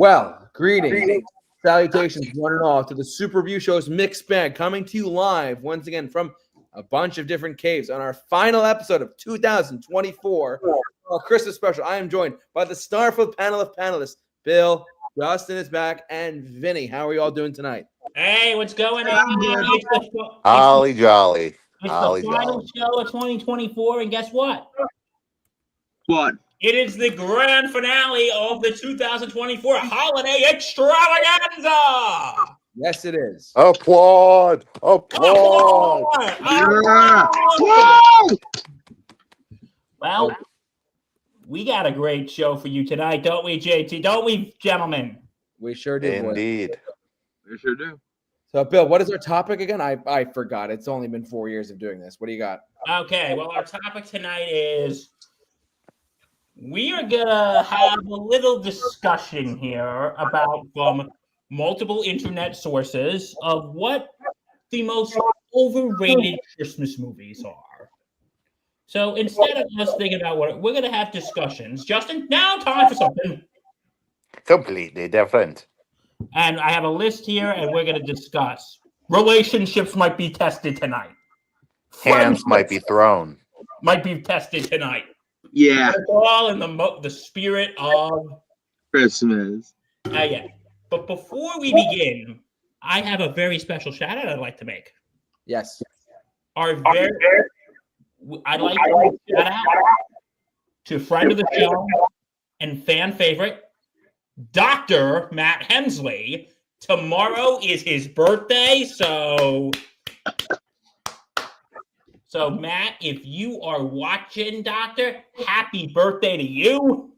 Well, greetings, salutations, one and all, to the Super Review Show's mixed bag, coming to you live once again from a bunch of different caves on our final episode of 2024, our Christmas special. I am joined by the star-filled panel of panelists, Bill, Justin is back, and Vinny. How are you all doing tonight? Hey, what's going on? Holly jolly. It's the final show of 2024, and guess what? What? It is the grand finale of the 2024 holiday extravaganza. Yes, it is. Applaud! Applaud! Yeah. Well, we got a great show for you tonight, don't we, JT? Don't we, gentlemen? We sure do. Indeed. We sure do. So, Bill, what is our topic again? I forgot. It's only been 4 years of doing this. What do you got? Okay, well, our topic tonight is we are going to have a little discussion here about multiple internet sources of what the most overrated Christmas movies are. So instead of us thinking about what we're going to have discussions, Justin, now time for something Completely different. And I have a list here, and we're going to discuss. Relationships might be tested tonight. Hands might be thrown. Might be tested tonight. Yeah. It's all in the spirit of Christmas. yeah. But before we begin, I have a very special shout out I'd like to make. Yes. I'd like to shout out to friend of the show and fan favorite, Dr. Matt Hemsley. Tomorrow is his birthday, so Matt, if you are watching, Doctor, happy birthday to you.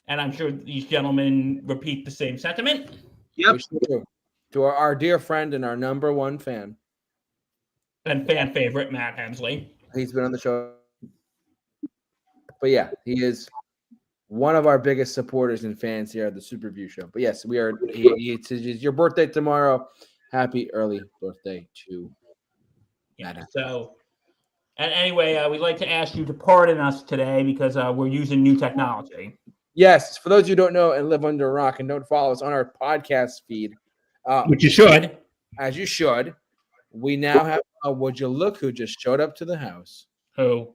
And I'm sure these gentlemen repeat the same sentiment. Yep. To our dear friend and our number one fan. And fan favorite, Matt Hemsley. He's been on the show. But yeah, he is one of our biggest supporters and fans here at the Super Review Show. But yes, we are. It's your birthday tomorrow. Happy early birthday to Matt. So, and anyway, we'd like to ask you to pardon us today because we're using new technology. Yes, for those of you who don't know and live under a rock and don't follow us on our podcast feed, which you should, as you should, we now have Would You Look Who just showed up to the house. Who?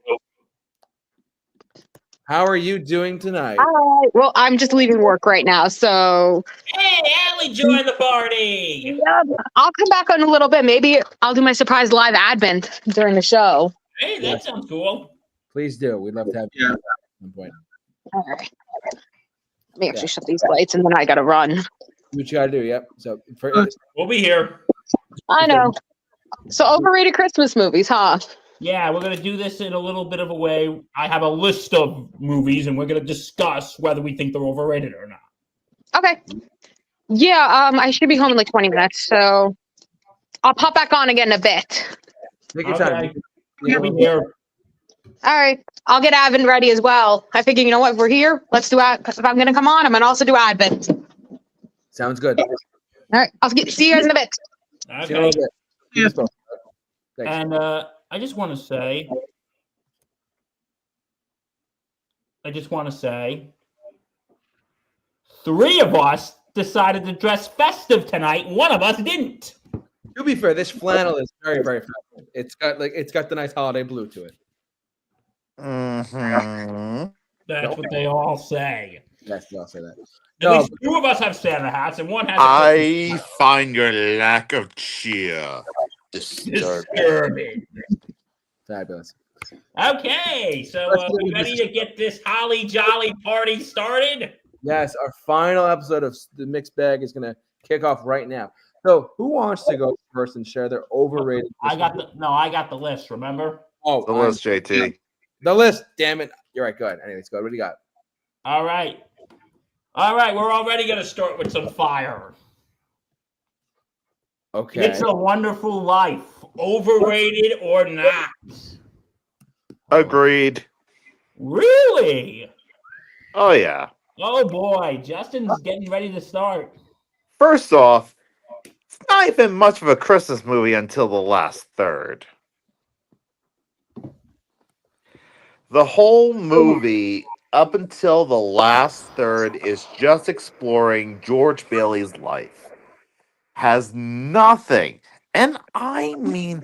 How are you doing tonight? Hi. Well, I'm just leaving work right now, so. Hey, Allie, join the party. Yeah, I'll come back on a little bit. Maybe I'll do my surprise live advent during the show. Hey, that sounds cool. Please do. We'd love to have you at some point. All right. Let me actually shut these lights, and then I gotta run. What you gotta do? Yep. So we'll be here. I know. So overrated Christmas movies, huh? Yeah, we're going to do this in a little bit of a way. I have a list of movies, and we're going to discuss whether we think they're overrated or not. Okay. Yeah, I should be home in like 20 minutes, so I'll pop back on again in a bit. Take your time. We'll be here. All right. I'll get Advent ready as well. I figure, you know what? If we're here, let's do Advent. If I'm going to come on, I'm going to also do Advent. Sounds good. All right. I'll see you guys in a bit. Okay. See you in a little bit. Yeah. And I just want to say, 3 of us decided to dress festive tonight. 1 of us didn't. To be fair, this flannel is very, very festive. It's got the nice holiday blue to it. Mm-hmm. That's what they all say. Yes, they all say that. At least 2 of us have Santa hats, and 1 has. I find your lack of cheer disturbing. Fabulous. Okay, so we ready to get this holly jolly party started? Yes, our final episode of the Mixed Bag is going to kick off right now. So, who wants to go first and share their overrated? I got the list. Remember? Oh, The list, JT. The list. Damn it! You're right. Go ahead. Anyways, go ahead. What do you got? All right. We're already going to start with some fire. Okay. It's a Wonderful Life. Overrated or not? Agreed. Really? Oh, yeah. Oh, boy. Justin's getting ready to start. First off, it's not even much of a Christmas movie until the last third. The whole movie up until the last third is just exploring George Bailey's life. Has nothing, and I mean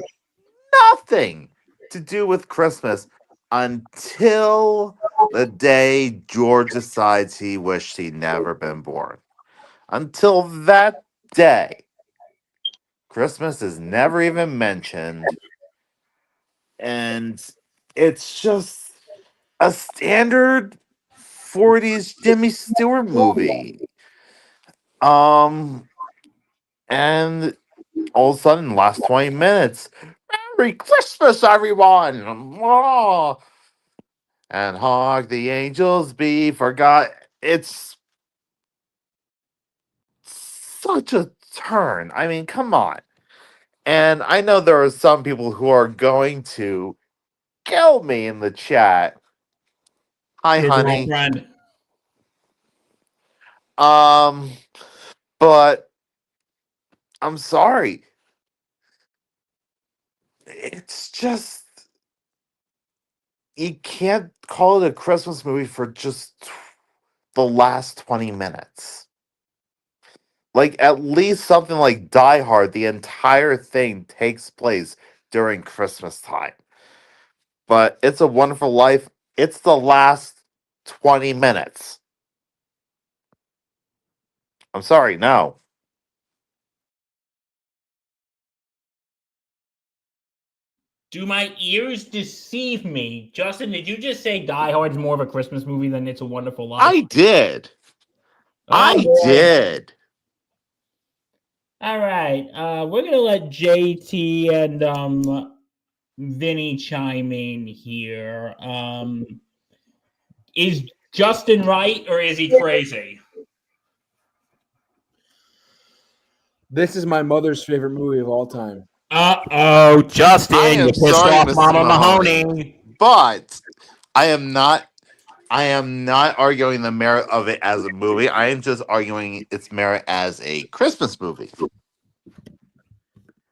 nothing, to do with Christmas until the day George decides he wished he'd never been born. Until that day, Christmas is never even mentioned, and it's just a standard 40s Jimmy Stewart movie. And all of a sudden, last 20 minutes, Merry Christmas, everyone! Oh, and hark the angels be forgot. It's such a turn. I mean, come on. And I know there are some people who are going to kill me in the chat. Hi, His old honey. friend. But I'm sorry. It's just you can't call it a Christmas movie for just the last 20 minutes. Like, at least something like Die Hard, the entire thing takes place during Christmas time. But It's a Wonderful Life, it's the last 20 minutes. I'm sorry, no. Do my ears deceive me? Justin, did you just say Die Hard's more of a Christmas movie than It's a Wonderful Life? I did. Oh, I boy. did. All right. We're going to let JT and Vinny chime in here. Is Justin right or is he crazy? This is my mother's favorite movie of all time. Uh-oh, Justin, I am you pissed sorry, off Mr. Mama Mahoney. Mahoney. But I am not arguing the merit of it as a movie. I am just arguing its merit as a Christmas movie.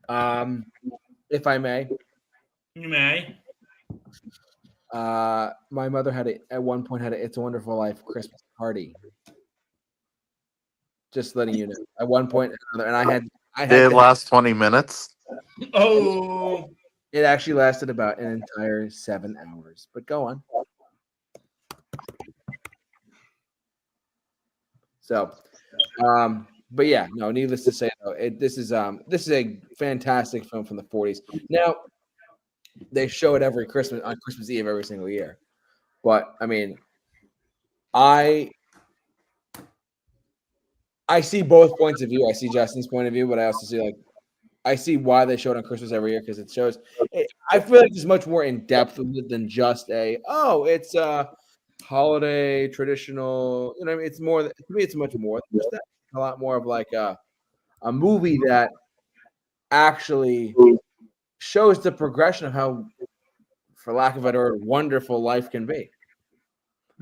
If I may, You may. my mother at one point had a It's a Wonderful Life Christmas party. Just letting you know. At one point, and I had Did it last 20 minutes? Oh. It actually lasted about an entire 7 hours. But go on. So, but yeah, no. Needless to say, though, this is a fantastic film from the 40s. Now, they show it every Christmas on Christmas Eve every single year. But I mean, I see both points of view. I see Justin's point of view, but I also see I see why they show it on Christmas every year because it shows. I feel like it's much more in depth with it than just it's a holiday traditional. You know, what I mean, it's more. To me, it's much more than just that. A lot more of like a movie that actually shows the progression of how, for lack of a better word, wonderful life can be.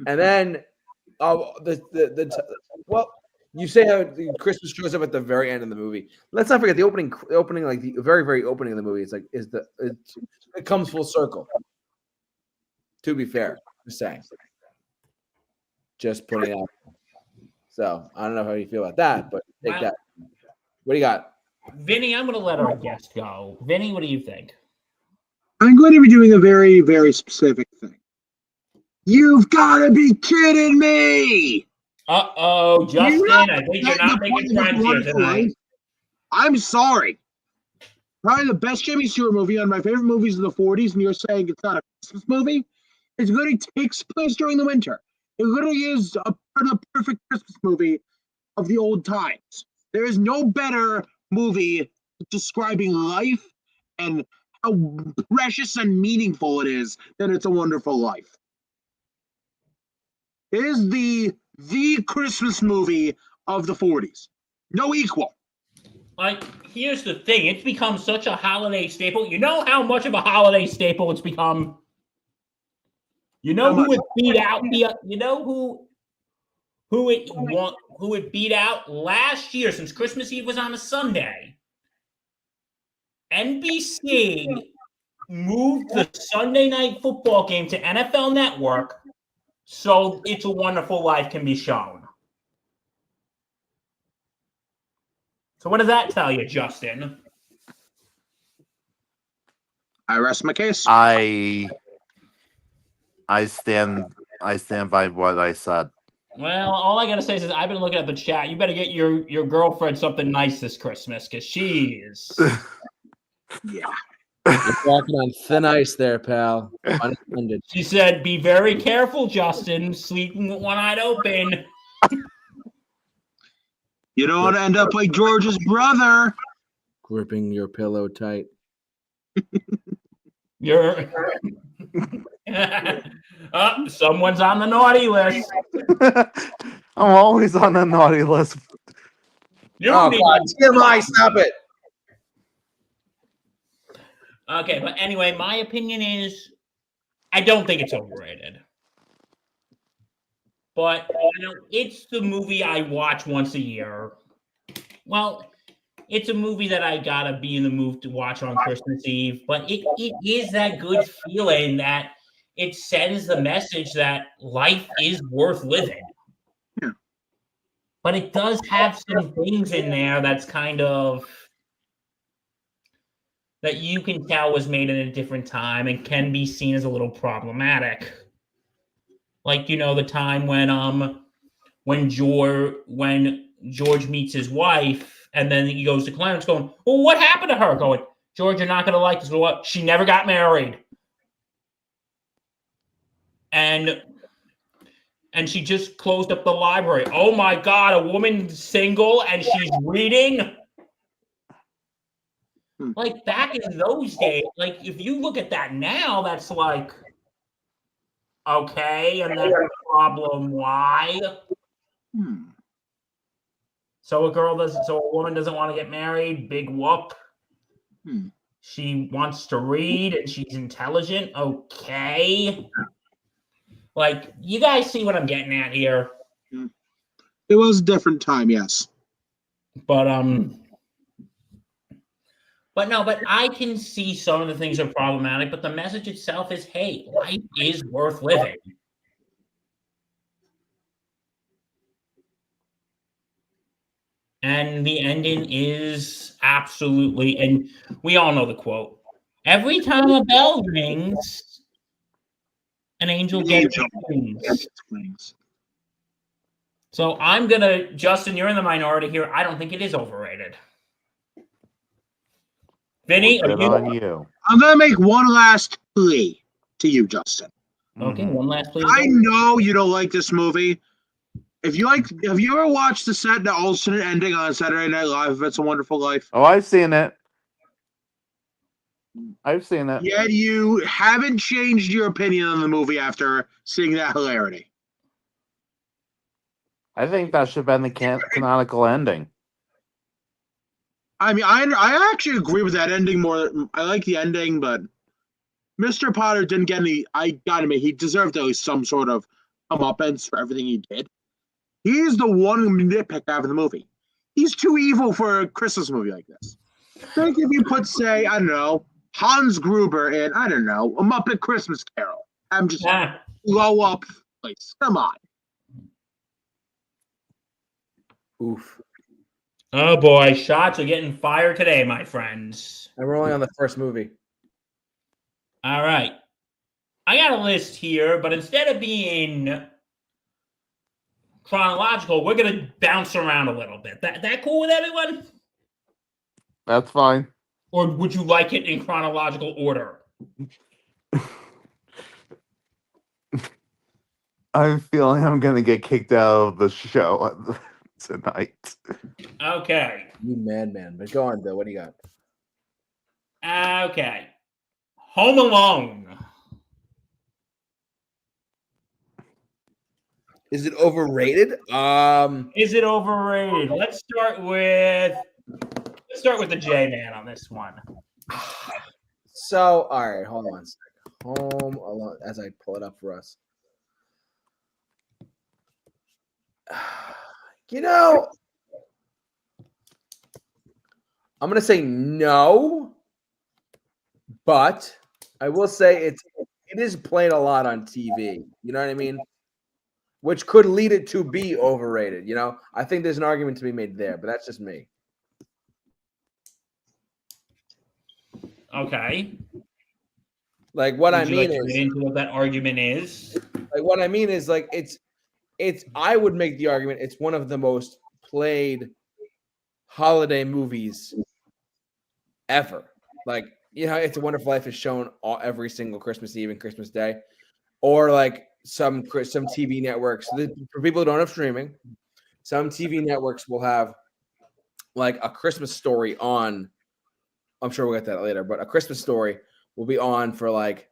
And then, you say how Christmas shows up at the very end of the movie. Let's not forget the opening, like the very, very opening of the movie. It's like it comes full circle. To be fair, just saying, just putting it out. So I don't know how you feel about that, but take that. What do you got, Vinny? I'm going to let our guest go. Vinny, what do you think? I'm going to be doing a very, very specific thing. You've got to be kidding me! Uh-oh, Justin, I think you're not making friends here tonight. I'm sorry. Probably the best Jimmy Stewart movie, one of my favorite movies of the 40s, and you're saying it's not a Christmas movie? It literally takes place during the winter. It literally is the perfect Christmas movie of the old times. There is no better movie describing life and how precious and meaningful it is than It's a Wonderful Life. It is the Christmas movie of the 40s. No equal. Like, here's the thing. It's become such a holiday staple. You know how much of a holiday staple it's become? You know who it beat out? You know who it beat out last year, since Christmas Eve was on a Sunday? NBC moved the Sunday night football game to NFL Network so It's a Wonderful Life can be shown. So what does that tell you, Justin? I rest my case. I stand by what I said. Well, all I gotta say is I've been looking at the chat. You better get your girlfriend something nice this Christmas, because she is. Yeah. You're walking on thin ice there, pal. Unintended. She said, "Be very careful, Justin. Sleeping with one eye open." You don't want to end up like George's brother. Gripping your pillow tight. You're. Someone's on the naughty list. I'm always on the naughty list. You Oh, need- God. TMI, stop it. Okay, but anyway, my opinion is I don't think it's overrated. But it's the movie I watch once a year. Well, it's a movie that I gotta be in the mood to watch on Christmas Eve, but it is that good feeling that it sends the message that life is worth living. Yeah. But it does have some things in there that's kind of that you can tell was made at a different time and can be seen as a little problematic. Like, the time when George meets his wife and then he goes to Clarence going, "Well, what happened to her?" Going, "George, you're not going to like this. But what? She never got married. And she just closed up the library. Oh my God, a woman single and she's reading." Like back in those days, like if you look at that now, that's like, okay, and that's a problem. Why? So a woman doesn't want to get married. Big whoop. She wants to read and she's intelligent. Okay. Like, you guys see what I'm getting at here. It was a different time, yes. But I can see some of the things are problematic, but the message itself is, hey, life is worth living. And the ending is absolutely, and we all know the quote. Every time a bell rings, an angel gets wings. So I'm gonna, Justin, you're in the minority here. I don't think it is overrated. Vinny, Good on you. I'm gonna make one last plea to you, Justin. Okay, one last please. I know you don't like this movie. Have you ever watched the alternate ending on Saturday Night Live? It's a Wonderful Life. Oh, I've seen it. I've seen it. Yet you haven't changed your opinion on the movie after seeing that hilarity. I think that should have been the canonical ending. I mean, I actually agree with that ending more. I like the ending, but Mr. Potter didn't get any. I gotta admit, he deserved at least some sort of comeuppance for everything he did. He's the one nitpick out of the movie. He's too evil for a Christmas movie like this. Think if you put, say, I don't know, Hans Gruber in, I don't know, A Muppet Christmas Carol. I'm just blow up place. Come on. Oof. Oh boy, shots are getting fired today, my friends. And we're only on the first movie. All right. I got a list here, but instead of being chronological, we're going to bounce around a little bit. That cool with everyone? That's fine. Or would you like it in chronological order? I'm feeling I'm going to get kicked out of the show tonight. Okay. You madman. But go on, Bill. What do you got? Okay. Home Alone. Is it overrated? Is it overrated? Let's start with the J-Man on this one. So, all right, hold on a second. Home Alone, as I pull it up for us. I'm going to say no, but I will say it is played a lot on TV. You know what I mean? which could lead it to be overrated. You know, I think there's an argument to be made there, but that's just me. Okay. Like what Would I you like mean to is, get into what that argument is? like what I mean is, like it's. I would make the argument it's one of the most played holiday movies ever. Like, you know, It's a Wonderful Life is shown every single Christmas Eve and Christmas Day, or like some TV networks. For people who don't have streaming, some TV networks will have like a Christmas Story on. I'm sure we'll get that later, but a Christmas Story will be on for like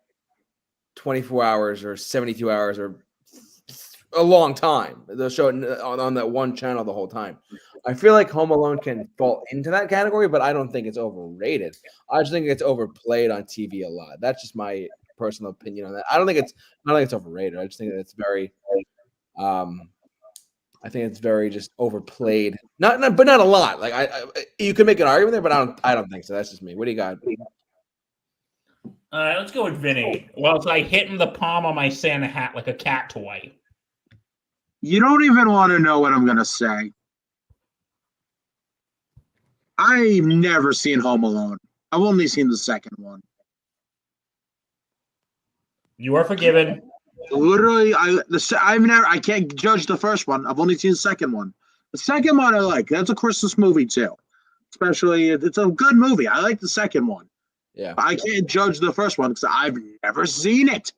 24 hours or 72 hours or a long time. They'll show it on that one channel the whole time. I feel like Home Alone can fall into that category, but I don't think it's overrated. I just think it's overplayed on TV a lot. That's just my personal opinion on that. I don't think it's overrated. I just think that it's very I think it's very just overplayed. But not a lot. Like you can make an argument there, but I don't think so. That's just me. What do you got? Let's go with Vinny. Well, it's like hitting the palm on my Santa hat like a cat toy. You don't even want to know what I'm going to say. I've never seen Home Alone. I've only seen the second one. You are forgiven. Literally, I can't judge the first one. I've only seen the second one. The second one I like. That's a Christmas movie too. Especially, it's a good movie. I like the second one. Yeah, I can't judge the first one because I've never seen it.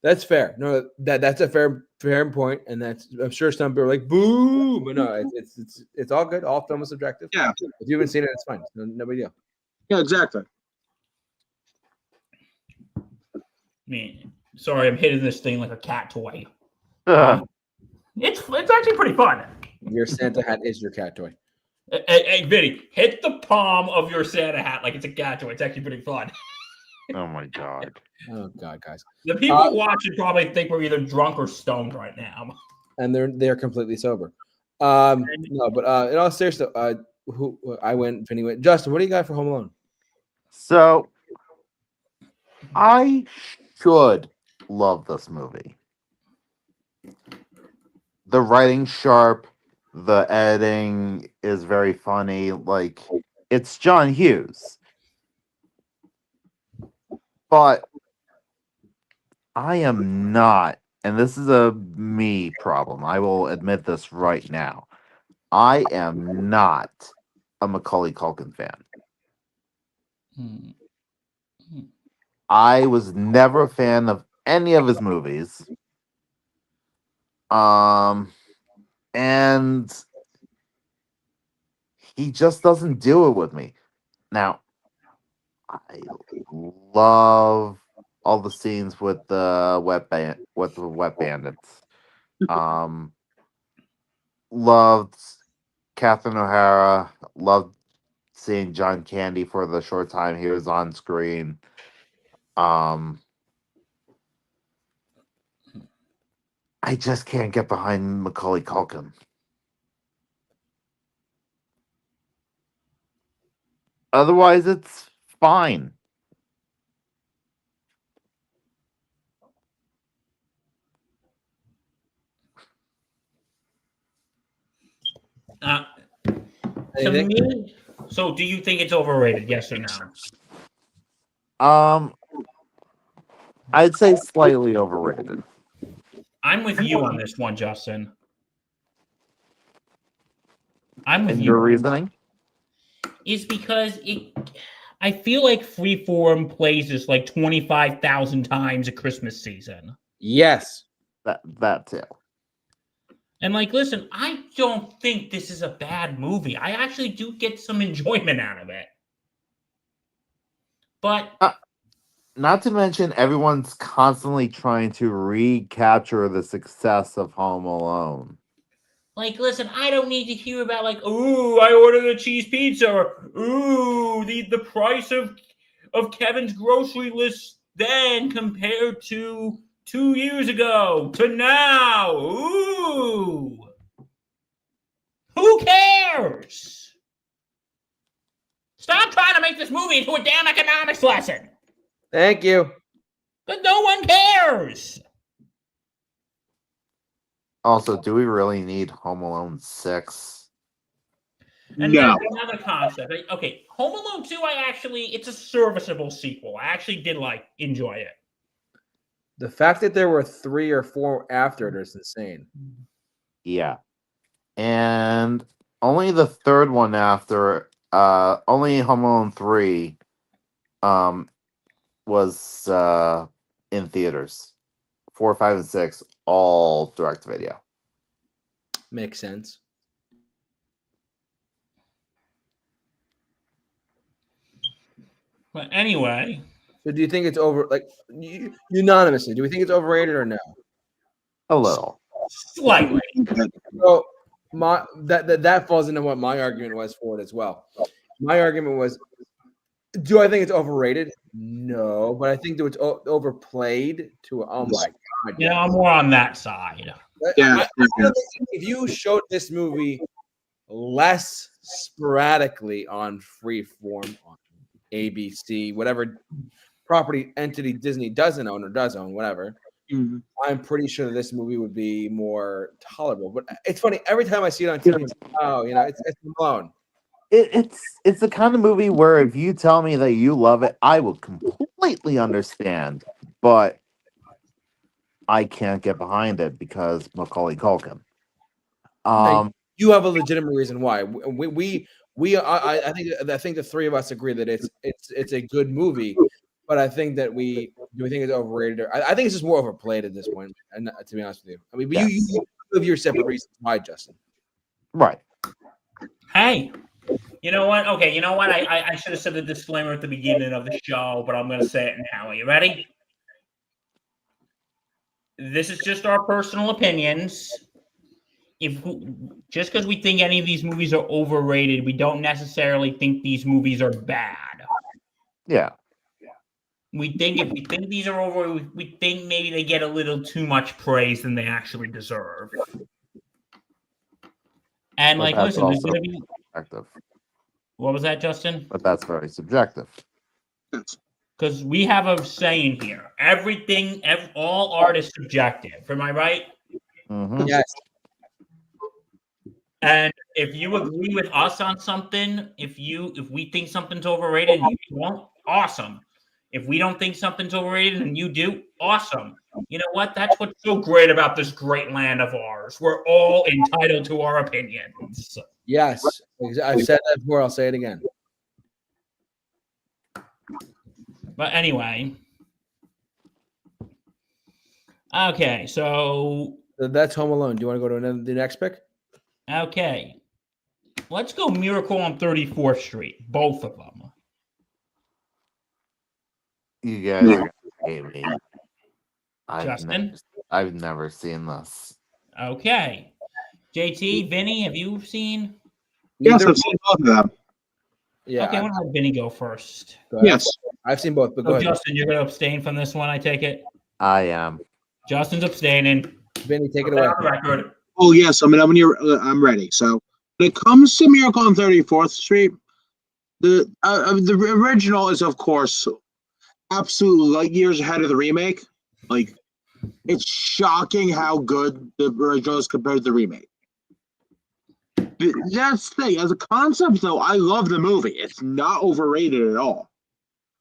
that's fair. No, that's a fair point, and I'm sure some people are like boo, but no, it's all good. All film is subjective. Yeah. If you haven't seen it, it's fine. No big deal. Yeah, exactly. Sorry, I'm hitting this thing like a cat toy. Ugh. It's actually pretty fun. Your Santa hat is your cat toy. Hey, Vinny, hit the palm of your Santa hat like it's a cat toy. It's actually pretty fun. Oh my god. Oh God, guys. The people watching probably think we're either drunk or stoned right now. And they're completely sober. No, but in all seriousness, who I went, Vinny went. Justin, what do you got for Home Alone? So I should love this movie. The writing's sharp, the editing is very funny. Like, it's John Hughes. But I am not, and this is a me problem. I will admit this right now. I am not a Macaulay Culkin fan. I was never a fan of any of his movies. And he just doesn't do it with me. Now, I love all the scenes with the wet bandits. Loved Catherine O'Hara. Loved seeing John Candy for the short time he was on screen. I just can't get behind Macaulay Culkin. Otherwise, it's fine. To me, so do you think it's overrated? Yes or no? I'd say slightly overrated. I'm with you on this one, Justin. I'm with And you. your reasoning? Is because I feel like Freeform plays this like 25,000 times a Christmas season. Yes. That too. And like, listen, I don't think this is a bad movie. I actually do get some enjoyment out of it. But not to mention, everyone's constantly trying to recapture the success of Home Alone. like, listen, I don't need to hear about like, ooh, I ordered a cheese pizza, or ooh, the price of Kevin's grocery list then compared to 2 years ago to now. Ooh. Who cares? Stop trying to make this movie into a damn economics lesson. Thank you. But no one cares. Also, do we really need Home Alone 6? And No. that's another concept. Okay, Home Alone 2, it's a serviceable sequel. I actually did enjoy it. The fact that there were 3 or 4 after it is insane. Yeah. And only the third one after, only Home Alone 3 was in theaters. 4, 5, and 6, all direct to video. Makes sense. But anyway, So do you think it's unanimously? Do we think it's overrated or no? A little. slightly. So that falls into what my argument was for it as well. My argument was, do I think it's overrated? No, but I think that it's overplayed to oh my god. Yeah, I'm more on that side. Yeah. I feel like if you showed this movie less sporadically on Freeform, on ABC, whatever property entity Disney doesn't own or does own, whatever, Mhm. I'm pretty sure this movie would be more tolerable. But it's funny, every time I see it on TV, it's like, oh, it's Malone. It's the kind of movie where if you tell me that you love it, I will completely understand. But I can't get behind it because Macaulay Culkin. You have a legitimate reason why. I think the three of us agree that it's a good movie, but I think that we think it's overrated. I think it's just more overplayed at this point. And to be honest with you, I mean, but you have your separate reasons why, Justin. Right. Hey, you know what? Okay, you know what? I should have said the disclaimer at the beginning of the show, but I'm going to say it now. Are you ready? This is just our personal opinions. Just because we think any of these movies are overrated, we don't necessarily think these movies are bad. Yeah. We think if we think these are over, we think maybe they get a little too much praise than they actually deserve. And But that's listen, there's also gonna be. subjective. What was that, Justin? But that's very subjective. Because we have a saying here: all art is subjective. Am I right? Mhm. Yes. And if you agree with us on something, if we think something's overrated and you don't, awesome. If we don't think something's overrated and you do, awesome. You know what? That's what's so great about this great land of ours. We're all entitled to our opinions. Yes. I've said that before. I'll say it again. But anyway. Okay, so That's Home Alone. Do you want to go to the next pick? okay. Let's go Miracle on 34th Street. Both of them. You guys are gonna hate me. Justin? I've never seen this. Okay. JT, Vinny, have you seen? Yes, I've seen both of them. Yeah. Okay, I want to let Vinny go first. Go ahead. Yes. I've seen both, but go So, ahead. Justin, you're going to abstain from this one, I take it? I am. Justin's abstaining. Vinny, take it Put that away. on the record. Oh yes, I'm ready. So when it comes to Miracle on 34th Street, the original is of course absolutely light years ahead of the remake. Like it's shocking how good the original is compared to the remake. But that's the thing. As a concept, though, I love the movie. It's not overrated at all.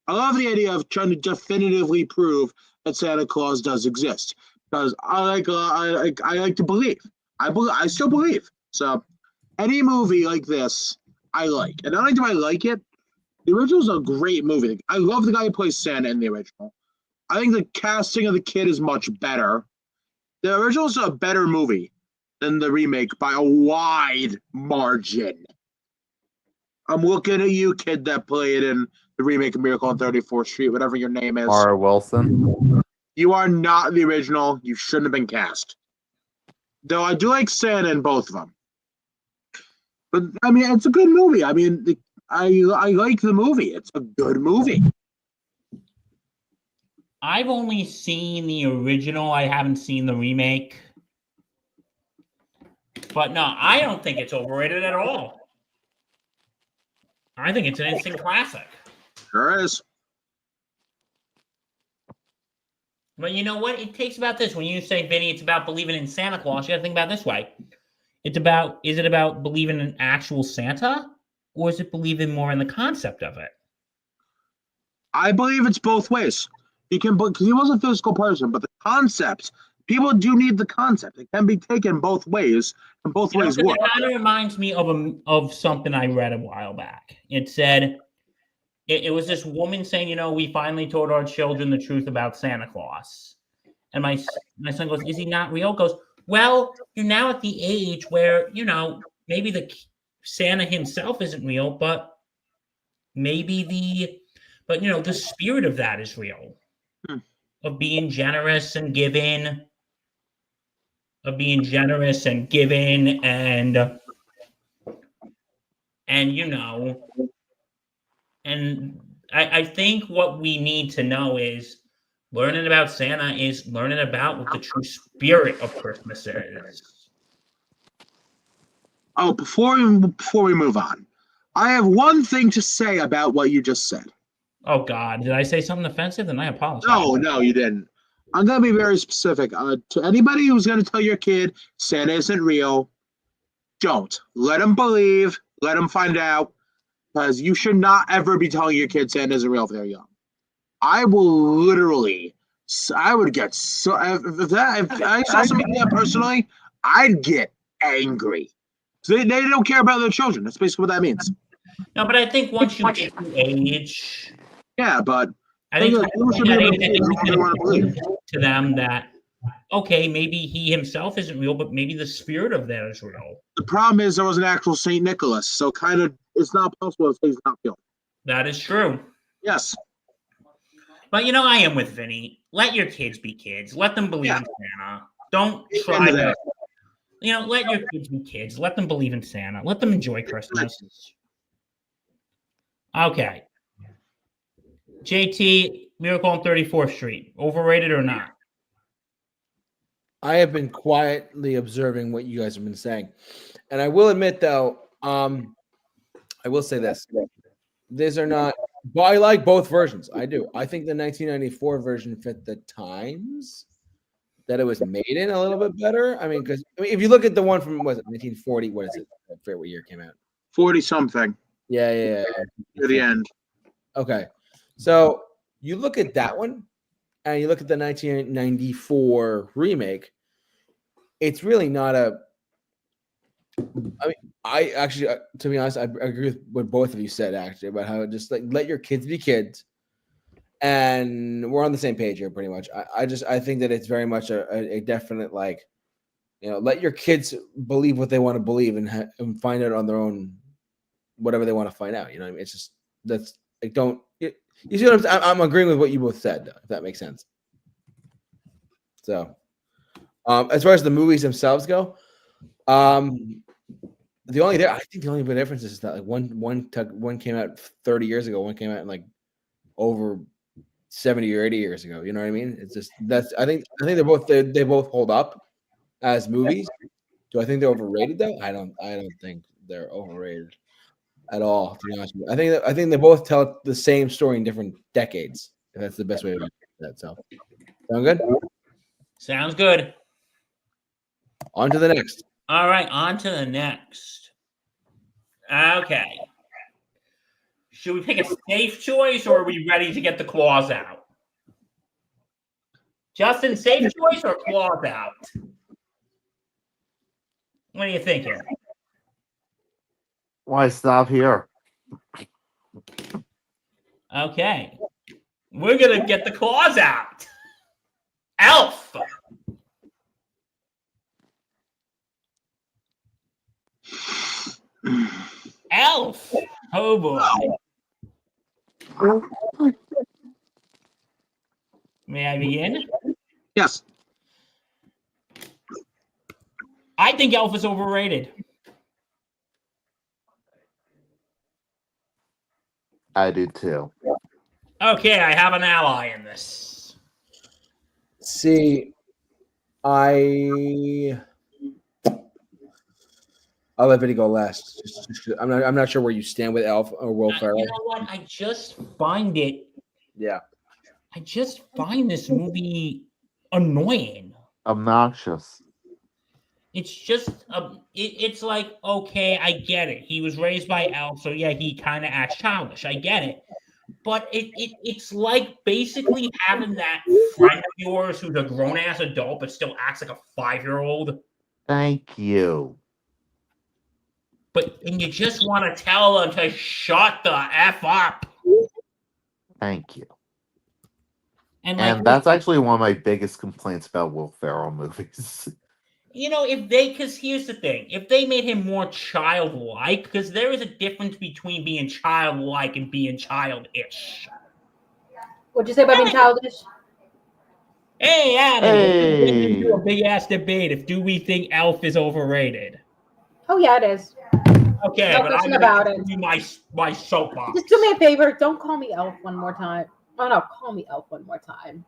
I love the idea of trying to definitively prove that Santa Claus does exist because I like to believe. I still believe. So any movie like this, I like. And not only do I like it, the original is a great movie. I love the guy who plays Santa in the original. I think the casting of the kid is much better. The original is a better movie than the remake by a wide margin. I'm looking at you, kid that played in the remake of Miracle on 34th Street, whatever your name is. Mara Wilson. You are not the original. You shouldn't have been cast. Though I do like Santa in both of them. But, I mean, it's a good movie. I mean, I like the movie. It's a good movie. I've only seen the original. I haven't seen the remake. But no, I don't think it's overrated at all. I think it's an instant classic. Sure is. But you know what? It takes about this. When you say, Vinny, it's about believing in Santa Claus, you got to think about it this way. Is it about believing in actual Santa, or is it believing more in the concept of it? I believe it's both ways. He can, because he was a physical person, but the concept, people do need the concept. It can be taken both ways, and both ways work. It kind of reminds me of something I read a while back. It said, it was this woman saying, we finally told our children the truth about Santa Claus. And my son goes, is he not real? Goes, well, you're now at the age where, maybe the Santa himself isn't real, but maybe the spirit of that is real. Of being generous and giving. And I think what we need to know is learning about Santa is learning about what the true spirit of Christmas is. Oh, before we move on, I have one thing to say about what you just said. Oh, God. Did I say something offensive? Then I apologize. No, you didn't. I'm going to be very specific. To anybody who's going to tell your kid Santa isn't real, don't. Let them believe. Let them find out. Because you should not ever be telling your kid Santa isn't real if they're young. I would get so if I saw something like that personally, I'd get angry. So they don't care about their children. That's basically what that means. No, but I think once you get to age, yeah, but I think you should be able to them that okay, maybe he himself isn't real, but maybe the spirit of that is real. The problem is there was an actual Saint Nicholas, so kind of it's not possible if he's not real. That is true. Yes. But I am with Vinny. Let your kids be kids. Let them believe in Santa. Don't try to, let your kids be kids. Let them believe in Santa. Let them enjoy Christmas. Okay. JT, Miracle on 34th Street. Overrated or not? I have been quietly observing what you guys have been saying. And I will admit, though, I will say this. These are not, but I like both versions. I do. I think the 1994 version fit the times that it was made in a little bit better. I mean, because if you look at the one from, was it 1940? What is it? I forget what year it came out. 40-something. Yeah. To the end. Okay. So you look at that one and you look at the 1994 remake, it's really not a. I mean, I actually, to be honest, I agree with what both of you said actually about how just like let your kids be kids, and we're on the same page here pretty much. I think that it's very much a definite like, let your kids believe what they want to believe and find out on their own, whatever they want to find out. You know what I mean? It's just that's like don't. You see what I'm agreeing with what you both said, if that makes sense. So, as far as the movies themselves go, I think the only difference is that like one came out 30 years ago, one came out in like over 70 or 80 years ago. You know what I mean? It's just I think they both hold up as movies. Do I think they're overrated though? I don't think they're overrated at all, to be honest with you. I think they both tell the same story in different decades. If that's the best way to do that. So, sound good? Sounds good. On to the next. All right, on to the next. Okay. Should we pick a safe choice, or are we ready to get the claws out? Justin, safe choice or claws out? What are you thinking? Why stop here? Okay. We're going to get the claws out. Elf. Elf. Oh, boy. May I begin? Yes. I think Elf is overrated. I do too. Okay, I have an ally in this. See, I'll let Vinny go last. I'm not sure where you stand with Elf or Will Ferrell. You know what? I just find it. Yeah. I just find this movie annoying. Obnoxious. It's just it's like, okay, I get it. He was raised by elves, so yeah, he kind of acts childish. I get it. But it's like basically having that friend of yours who's a grown ass adult but still acts like a 5-year-old. Thank you. And you just want to tell them to shut the F up. Thank you. And that's actually one of my biggest complaints about Will Ferrell movies. because here's the thing, if they made him more childlike, because there is a difference between being childlike and being childish. What'd you say about being childish? Hey, Adam, Hey. let's get into a big ass debate if do we think Elf is overrated? Oh yeah, it is. Okay, No but question I'm about going to do my soapbox. Just do me a favor. Don't call me Elf one more time. Oh no, call me Elf one more time.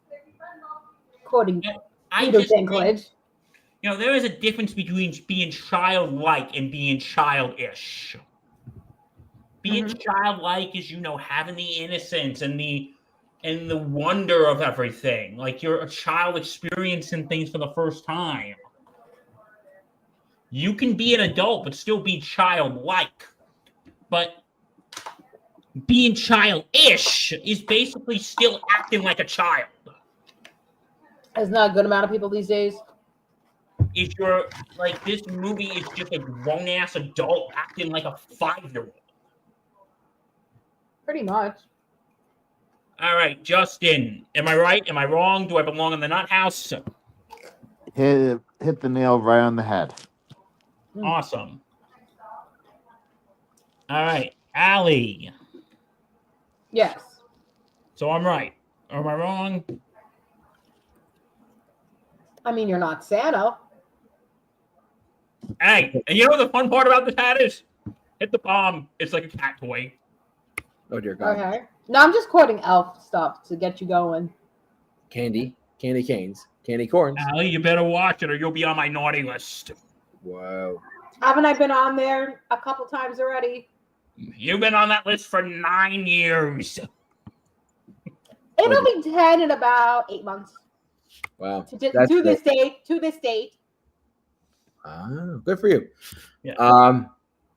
Quoting Peter Dinklage. There is a difference between being childlike and being childish. Being childlike is, having the innocence and the wonder of everything. Like you're a child experiencing things for the first time. You can be an adult but still be childlike. But being childish is basically still acting like a child. There's not a good amount of people these days. This movie is just a grown-ass adult acting like a 5-year-old. Pretty much. All right, Justin, am I right? Am I wrong? Do I belong in the nut house? Hit the nail right on the head. Awesome. All right, Allie. Yes. So I'm right. Or am I wrong? I mean, you're not Santa. Hey, and you know what the fun part about this hat is? Hit the palm. It's like a cat toy. Oh dear God. Okay. No, I'm just quoting Elf stuff to get you going. Candy canes, candy corns. Allie, you better watch it or you'll be on my naughty list. Wow. Haven't I been on there a couple times already? You've been on that list for 9 years. It'll be 10 in about 8 months. Wow. To this date. Good for you. Yeah.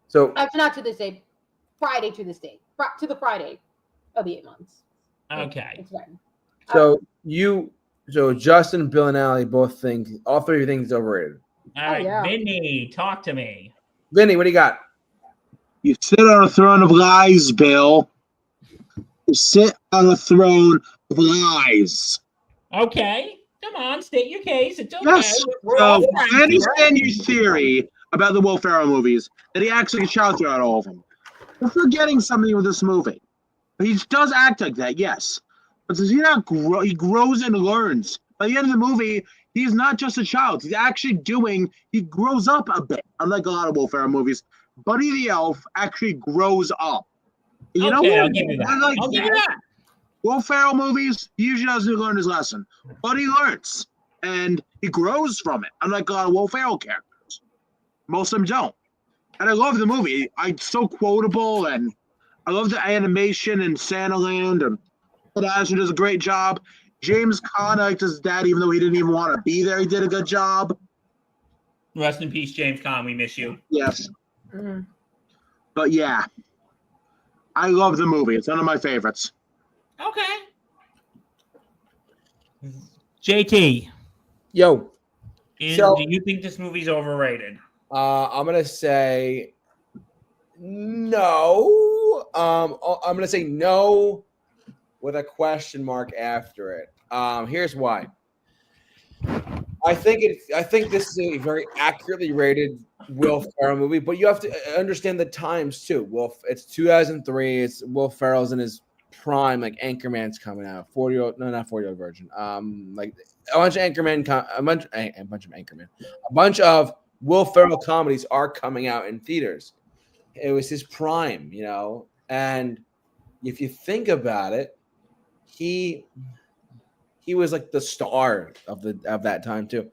So Actually, not to this date. Friday to this date. To the Friday of the 8 months. Okay. It's fine. So Justin, Bill, and Allie both think all three think it's overrated. All right, yeah. Vinny, talk to me. Vinny, what do you got? You sit on a throne of lies, Bill. You sit on a throne of lies. Okay. Come on, state your case. It's okay. Yes. We're So all I friends here. understand your theory about the Will Ferrell movies, that he acts like a child throughout all of them. We're forgetting something with this movie. He does act like that, yes. But does he not grow? He grows and learns. By the end of the movie, he's not just a child. He's actually he grows up a bit. Unlike a lot of Will Ferrell movies, Buddy the Elf actually grows up. You know Okay, what? I'll give you that. I'll give you that. Will Ferrell movies, he usually doesn't learn his lesson. But he learns. And he grows from it. Unlike a lot of Will Ferrell characters. Most of them don't. And I love the movie. It's so quotable, and I love the animation in Santaland, and Ed Asner does a great job. James Caan acted as dad, even though he didn't even want to be there. He did a good job. Rest in peace, James Caan. We miss you. Yes. Mhm. But yeah, I love the movie. It's one of my favorites. Okay. JT, Yo, do you think this movie's overrated? I'm gonna say no. I'm gonna say no with a question mark after it. Here's why. I think this is a very accurately rated Will Ferrell movie, but you have to understand the times too. It's 2003. It's Will Ferrell's in his prime, like Anchorman's coming out. 40-year-old, no, not 40-year-old virgin. Like a bunch of Anchorman, a bunch of Will Ferrell comedies are coming out in theaters. It was his prime, and if you think about it, he was like the star of that time too.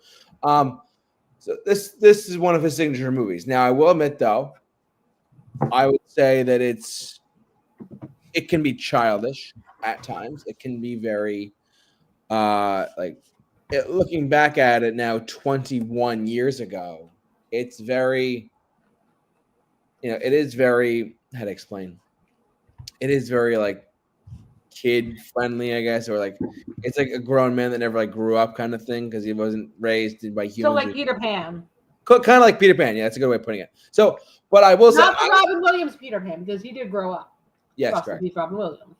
So this is one of his signature movies. Now I will admit though, I would say that it can be childish at times. It can be very like looking back at it now, 21 years ago, it's very, it is very, how to explain? It is very like kid friendly, I guess, or like it's like a grown man that never like grew up kind of thing because he wasn't raised by humans. So like Peter Pan. Kind of like Peter Pan. Yeah, that's a good way of putting it. So, but I will say, Not the Robin Williams Peter Pan because he did grow up. yes, correct. He's Robin Williams.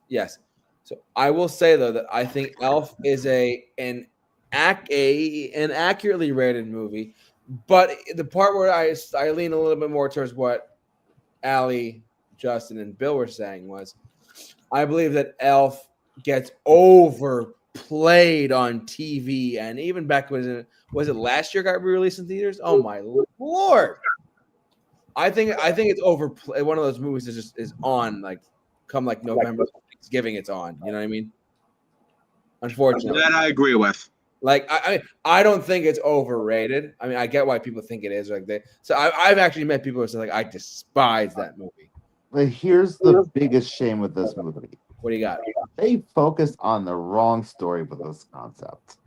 Yes. So I will say though that I think Elf is an accurately rated movie, but the part where I lean a little bit more towards what Allie, Justin, and Bill were saying was, I believe that Elf gets overplayed on TV, and even back was it last year got re-released in theaters? Oh my Lord! I think it's overplayed. One of those movies that just is on like come like November Thanksgiving, it's on. You know what I mean? Unfortunately, That I agree with. Like I don't think it's overrated. I mean, I get why people think it is. So I've actually met people who say like I despise that movie. But here's the biggest shame with this movie. What do you got? They focused on the wrong story with this concept.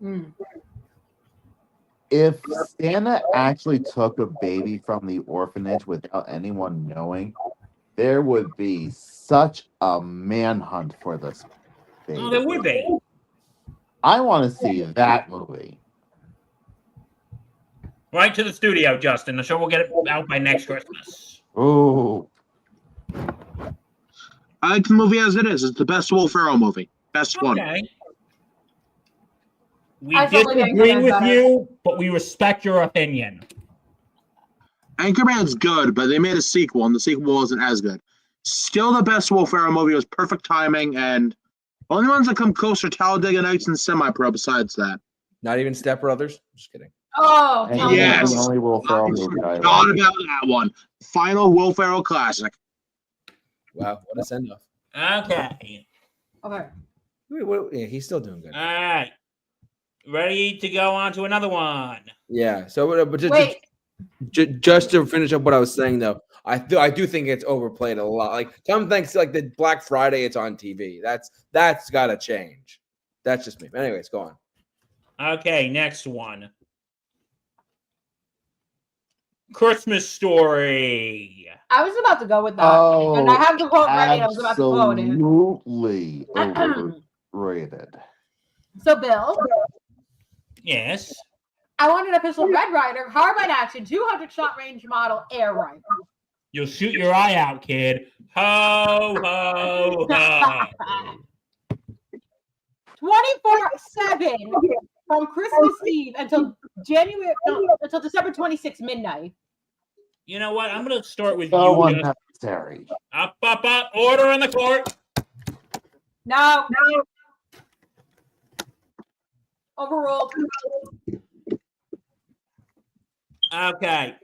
Mm. If Santa actually took a baby from the orphanage without anyone knowing, there would be such a manhunt for this baby. Oh, there would be. I want to see that movie. Right to the studio, Justin. The show will get it out by next Christmas. Ooh. I like the movie as it is. It's the best Will Ferrell movie. Best one. Okay. We I felt like disagree Anchorman with better. you, but we respect your opinion. Anchorman's good, but they made a sequel, and the sequel wasn't as good. Still the best Will Ferrell movie. It was perfect timing, and only ones that come close are Talladega Nights and Semi-Pro besides that. Not even Step Brothers? Just kidding. Oh, And tell me Yes. that's about the it. only Will Ferrell movie I Thought like. about that one. Final Will Ferrell classic. Wow, what a send off. Okay. Okay. Yeah, he's still doing good. All right. Ready to go on to another one. Yeah. So, but Wait. just to finish up what I was saying, though, I do think it's overplayed a lot. Like some things, like the Black Friday, it's on TV. That's got to change. That's just me. But anyways, go on. Okay, next one. Christmas Story. I was about to go with that. Oh, and I have the quote ready. I was about to quote it. absolutely overrated. So, Bill, Yes. I wanted a pistol Red Ryder, carbine action, 200 shot range model air rifle. You'll shoot your eye out, kid. Ho, ho, ho. 24/7 from Christmas Eve until December 26th midnight. You know what? I'm going to start with So you. Just unnecessary. up. Order in the court. No. Overruled. Okay.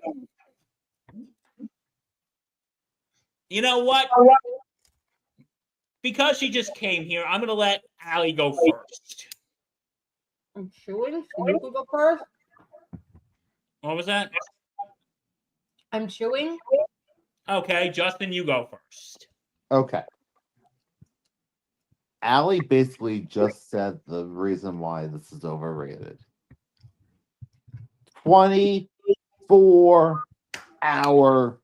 You know what? Because she just came here, I'm going to let Allie go first. I'm chewing. So you can go first. What was that? I'm chewing. Okay, Justin, you go first. Okay. Allie basically just said the reason why this is overrated. 24-hour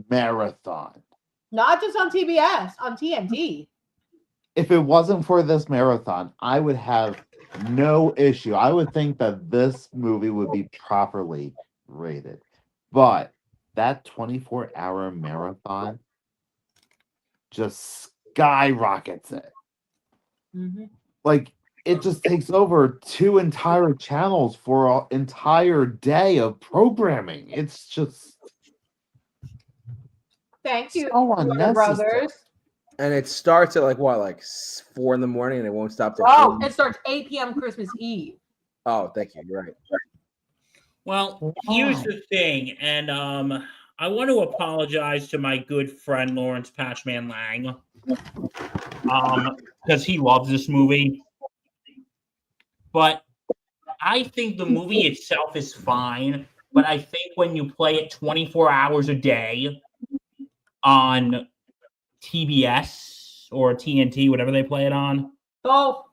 marathon. Not just on TBS, on TNT. If it wasn't for this marathon, I would have no issue. I would think that this movie would be properly rated. But that 24-hour marathon just skyrockets it. Mm-hmm. Like, it just takes over 2 entire channels for an entire day of programming. It's just Thank you, so Warner unnecessary. Brothers. And it starts at like 4 in the morning, and it won't stop till Oh, 4. it starts 8 p.m. Christmas Eve. Oh, thank you. You're right. Well, here's the thing, and I want to apologize to my good friend Lawrence Patchman Lang, because he loves this movie. But I think the movie itself is fine, but I think when you play it 24 hours a day on TBS or TNT, whatever they play it on, Oh,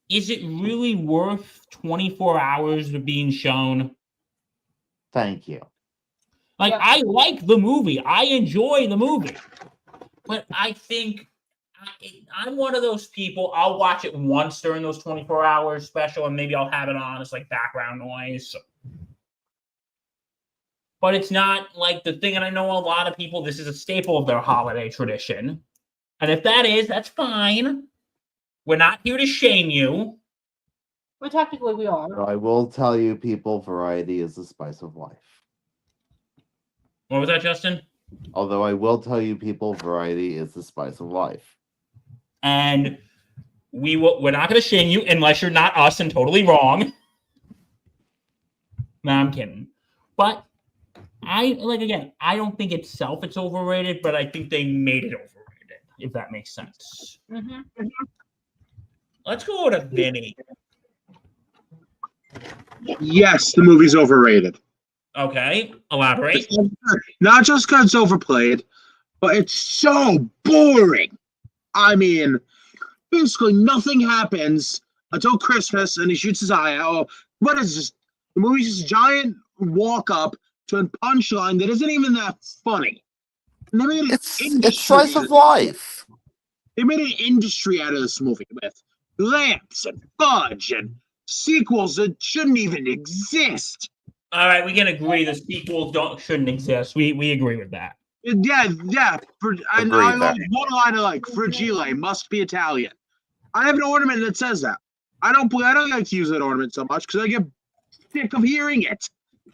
is it really worth 24 hours of being shown? Thank you. Like, Yeah. I like the movie. I enjoy the movie. But I think I'm one of those people, I'll watch it once during those 24 hours special, and maybe I'll have it on as like background noise. But it's not like the thing, and I know a lot of people, this is a staple of their holiday tradition. And if that is, that's fine. We're not here to shame you. Well, technically we are. But I will tell you, people, variety is the spice of life. What was that, Justin? Although I will tell you, people, variety is the spice of life. And we're not going to shame you unless you're not us and totally wrong. No, I'm kidding. But I don't think itself it's overrated, but I think they made it overrated, if that makes sense. Mm-hmm. Let's go to Vinny. Yes, the movie's overrated. Okay, elaborate. Not just because it's overplayed, but it's so boring. I mean, basically nothing happens until Christmas, and he shoots his eye out. What is this? The movie's just a giant walk up to a punchline that isn't even that funny. And they made an It's slice of life. They made an industry out of this movie with lamps and fudge and sequels that shouldn't even exist. All right, we can agree the sequels shouldn't exist. We agree with that. Yeah. And Agreed I there. love one line of like fragile must be Italian. I have an ornament that says that. I don't like to use that ornament so much because I get sick of hearing it.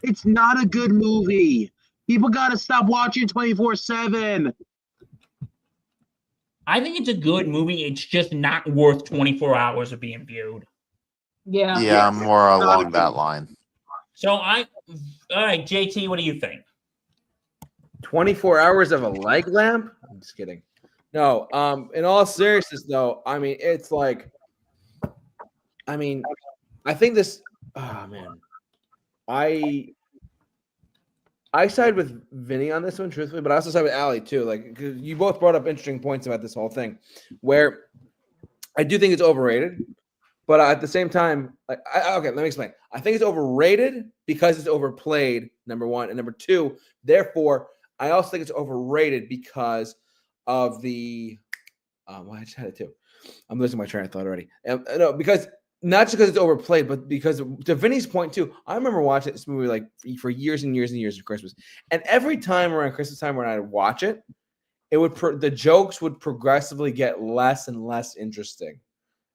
It's not a good movie. People gotta stop watching 24/7. I think it's a good movie. It's just not worth 24 hours of being viewed. Yeah. Yeah, more along that line. So all right, JT, what do you think? 24 hours of a leg lamp? I'm just kidding. No, in all seriousness, though, I mean, it's like, I think this, oh man, I side with Vinny on this one, truthfully, but I also side with Allie too. Like, 'cause you both brought up interesting points about this whole thing, where I do think it's overrated, but at the same time, okay, let me explain. I think it's overrated because it's overplayed. Number one, and number two, therefore, I also think it's overrated because of the. Well, I just had it too. I'm losing my train of thought already. No, because. Not just because it's overplayed, but because to Vinny's point too, I remember watching this movie like for years and years and years of Christmas, and every time around Christmas time when I would watch it, the jokes would progressively get less and less interesting.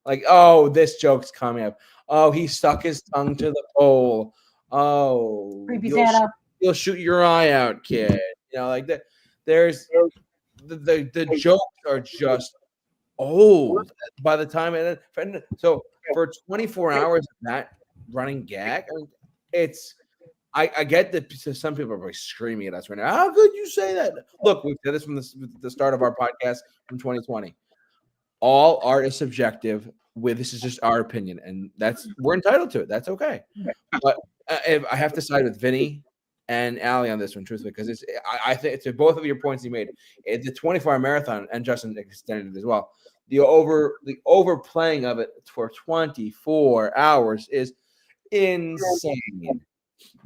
Like, oh, this joke's coming up. Oh, he stuck his tongue to the pole. Oh, Creepy Santa. You'll shoot your eye out, kid. You know, like that. There's the jokes are just old by the time so for 24 hours of that running gag, I mean, I get that some people are probably screaming at us right now. How could you say that? Look, we've said this from the start of our podcast from 2020. All art is subjective. This is just our opinion, and we're entitled to it. That's okay. But I have to side with Vinny and Allie on this one, truthfully, because I think to both of your points you made, it's a 24-hour marathon, and Justin extended it as well. The overplaying of it for 24 hours is insane.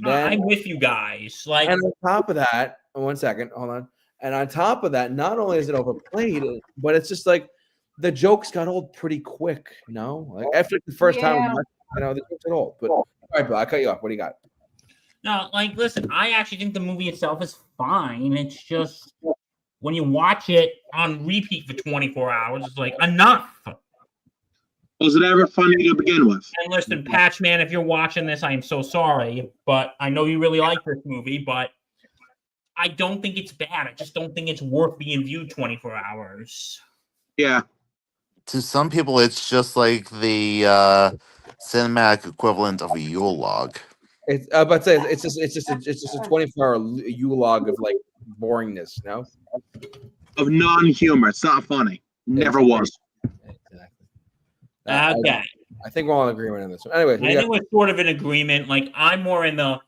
I'm with you guys. Like, and on top of that, 1 second, hold on. And on top of that, not only is it overplayed, but it's just like the jokes got old pretty quick. You know, like after the first time, the jokes got old. But all right, Bill, I cut you off. What do you got? no, like, listen, I actually think the movie itself is fine. It's just when you watch it on repeat for 24 hours, it's like enough. Was it ever funny to begin with? And listen, Patchman, if you're watching this, I am so sorry, but I know you really like this movie, but I don't think it's bad. I just don't think it's worth being viewed 24 hours. Yeah. To some people, it's just like the cinematic equivalent of a Yule log. It's just a 24-hour Yule log of like boringness, no? Of non-humor. It's not funny. Never was. Exactly. Okay. I think we're all in agreement on this one. Anyways, I think we're sort of in agreement. Like, I'm more in the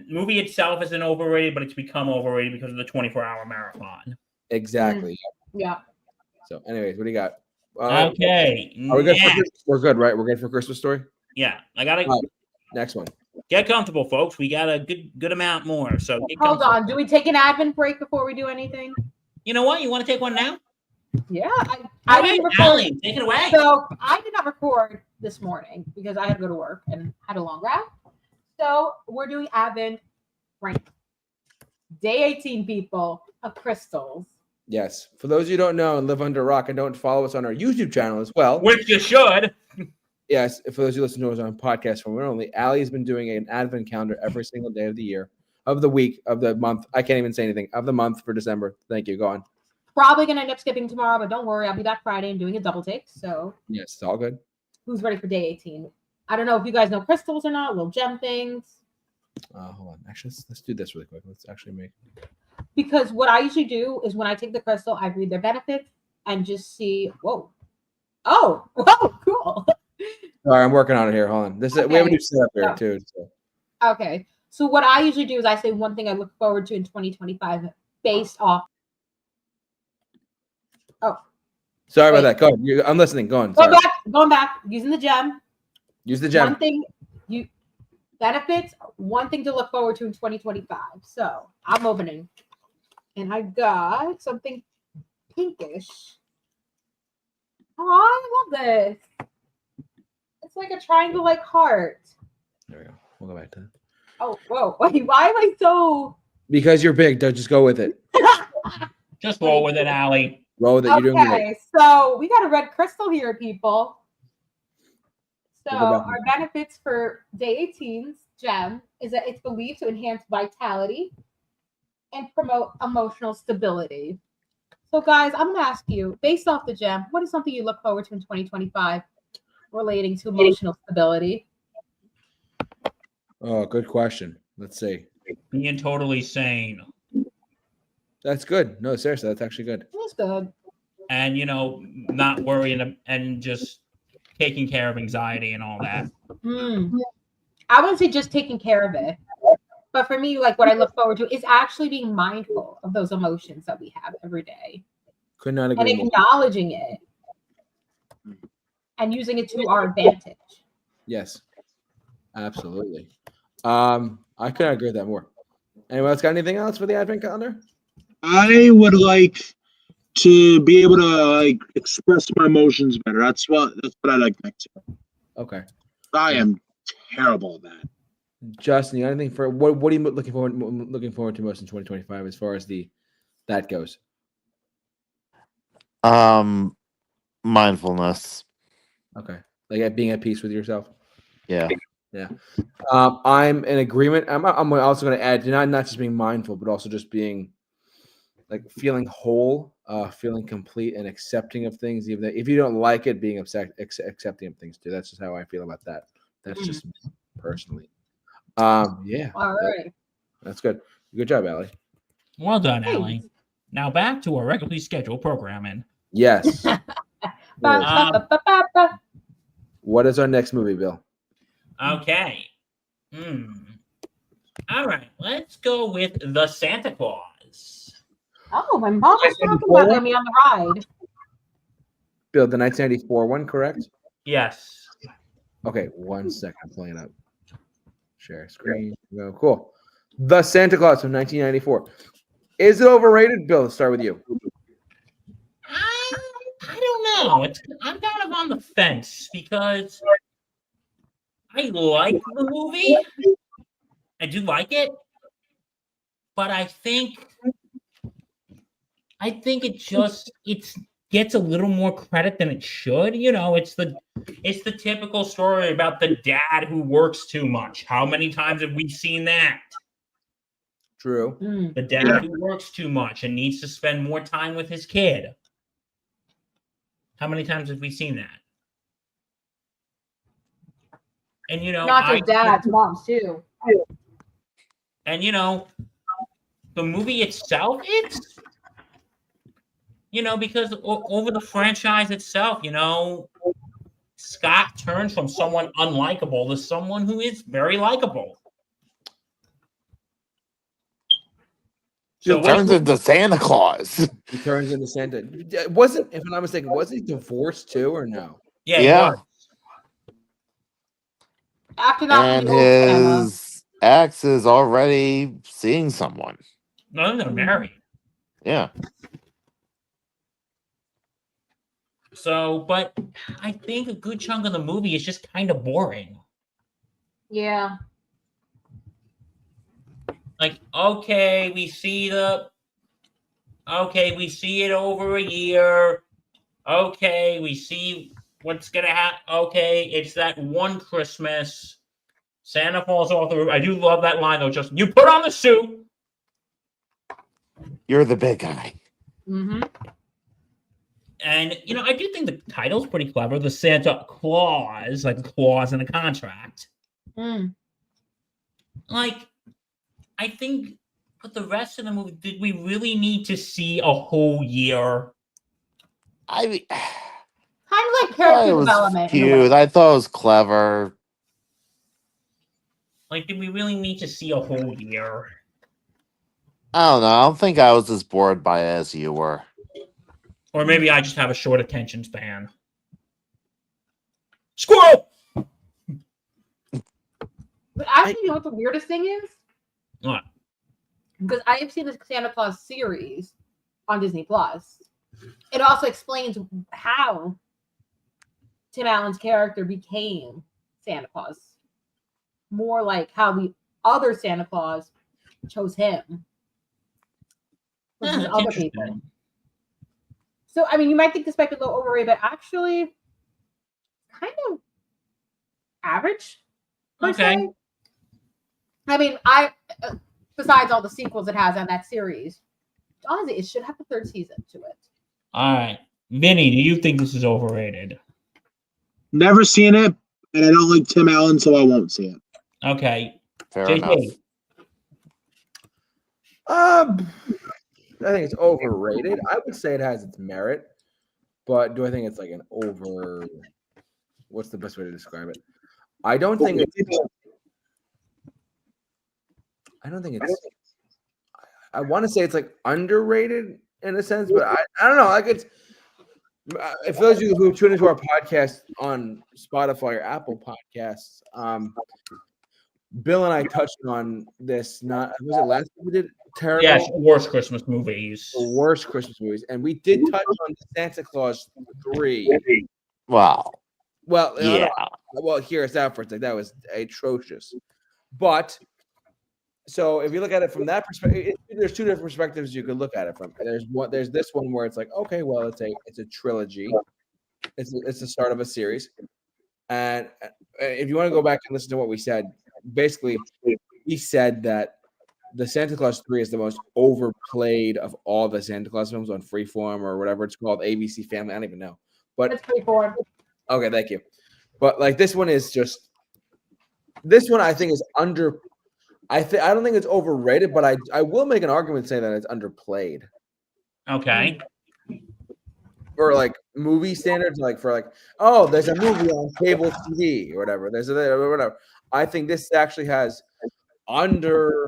movie itself isn't overrated, but it's become overrated because of the 24-hour marathon. exactly. Yeah. So, anyways, what do you got? Okay. Are we good? Next. We're good, right? We're good for Christmas story. Yeah, I gotta All right, next one. get comfortable, folks. We got a good amount more. So get Hold comfortable. on. Do we take an advent break before we do anything? You know what? You want to take one now? Yeah. I All didn't right, record. Allie, take it away. So I did not record this morning because I had to go to work and had a long ride. So we're doing advent break. Day 18, people, of crystals. Yes. For those of you who don't know and live under a rock and don't follow us on our YouTube channel as well. Which you should. Yes. For those of you listen to us on podcast form only, Allie has been doing an advent calendar every single day of the year, of the week, of the month. I can't even say anything. Of the month for December. Thank you. Go on. Probably going to end up skipping tomorrow, but don't worry. I'll be back Friday and doing a double take. So Yes, it's all good. who's ready for day 18? I don't know if you guys know crystals or not. We'll gem things. Hold on. Actually, let's do this really quick. Let's actually make. Because what I usually do is when I take the crystal, I read their benefits and just see, whoa. Oh, cool. Sorry, I'm working on it here. Hold on. This is we have a new setup here too. So. Okay. So what I usually do is I say one thing I look forward to in 2025 based off. Oh. Sorry about that. Go on. I'm listening. Go on. Sorry. Going back, using the gem. Use the gem. One thing benefits, one thing to look forward to in 2025. So I'm opening. And I got something pinkish. Oh, I love this. It's like a triangle-like heart. There we go. We'll go back to that. Oh, whoa. Wait, why am I so... Because you're big. Don't just go with it. Just roll with it, Allie. Roll with it. You're doing great. Okay, so we got a red crystal here, people. So We'll go back. our benefits for day 18's gem is that it's believed to enhance vitality and promote emotional stability. So guys, I'm going to ask you, based off the gem, what is something you look forward to in 2025 relating to emotional stability? Oh, good question. Let's see. Being totally sane. That's good. No, seriously, that's actually good. That's good. And, not worrying and just taking care of anxiety and all that. I wouldn't say just taking care of it. But for me, like what I look forward to is actually being mindful of those emotions that we have every day. Could not And agree more. acknowledging it. And using it to our advantage. Yes. Absolutely. I couldn't agree with that more. Anyone else got anything else for the advent calendar? I would like to be able to express my emotions better. That's what I like next year. Okay. I am terrible at that. Justin, you got anything for what are you looking forward to most in 2025 as far as that goes? Mindfulness. Okay. Like being at peace with yourself. Yeah. Yeah. I'm in agreement. I'm also going to add not just being mindful, but also just being like feeling whole, feeling complete and accepting of things. Even if you don't like it, being accepting of things too. That's just how I feel about that. That's just me personally. Yeah. All right. That's good. Good job, Allie. Well done, Allie. Now back to our regularly scheduled programming. Yes. What is our next movie, Bill? Okay. All right. Let's go with The Santa Claus. Oh, my mom was talking about me on the ride. Bill, the 1994 one, correct? Yes. Okay, 1 second. I'm pulling it up. Share screen. Go. Cool. The Santa Claus from 1994. Is it overrated, Bill? Let's start with you. I don't know. I'm kind of on the fence because I like the movie. I do like it, but I think it gets a little more credit than it should. It's the typical story about the dad who works too much. How many times have we seen that? True. The dad who works too much and needs to spend more time with his kid. How many times have we seen that? And not just dads, moms too. And the movie itself, it's because over the franchise itself, Scott turns from someone unlikable to someone who is very likable. So Turns into Santa Claus. He turns into Santa. Wasn't, if I'm not mistaken, wasn't he divorced too, or no? yeah, Yeah. After that, And the old Santa. his ex is already seeing someone. no, they're married. Yeah. So, but I think a good chunk of the movie is just kind of boring. Yeah. Like, okay, we see it over a year. Okay, we see what's gonna happen. Okay, it's that one Christmas. Santa falls off the roof. I do love that line though. Just you put on the suit. You're the big guy. Mm-hmm. And I do think the title's pretty clever. The Santa Claus, like a clause in a contract. Mm. Like, I think, but the rest of the movie, did we really need to see a whole year? I mean, Kind of like it character was development. in a way. cute. I thought it was clever. Like, did we really need to see a whole year? I don't know. I don't think I was as bored by it as you were. Or maybe I just have a short attention span. Squirrel! But actually, you know what the weirdest thing is? What? Because I have seen the Santa Claus series on Disney Plus. It also explains how Tim Allen's character became Santa Claus. More like how the other Santa Claus chose him. Versus That's other people. interesting. So, I mean, you might think this might be a little overrated, but actually, kind of average. Per Okay. se. I mean, besides all the sequels it has on that series, honestly, it should have a third season to it. All right. Vinny, do you think this is overrated? Never seen it, and I don't like Tim Allen, so I won't see it. Okay. Fair JJ. enough. I think it's overrated. I would say it has its merit, but do I think it's like an over? What's the best way to describe it? I don't think it's. I want to say it's like underrated in a sense, but I don't know. Like it's. If those of you who tune into our podcast on Spotify or Apple Podcasts, Bill and I touched on this. Was it last week we did terrible? Yes, worst Christmas movies. The worst Christmas movies, and we did touch on Santa Claus 3. Wow. Well, Yeah. well, hear us out for a second. That was atrocious. But so if you look at it from that perspective, there's two different perspectives you could look at it from. There's this one where it's like, okay, well, it's a trilogy. It's the start of a series. And if you want to go back and listen to what we said, basically, we said that the Santa Claus 3 is the most overplayed of all the Santa Claus films on Freeform or whatever it's called, ABC Family. I don't even know. But That's pretty boring. okay, thank you. But like this one is just this one I think is under. I don't think it's overrated, but I will make an argument saying that it's underplayed. Okay. For like movie standards, like for like, oh, there's a movie on cable TV or whatever. There's whatever. I think this actually has under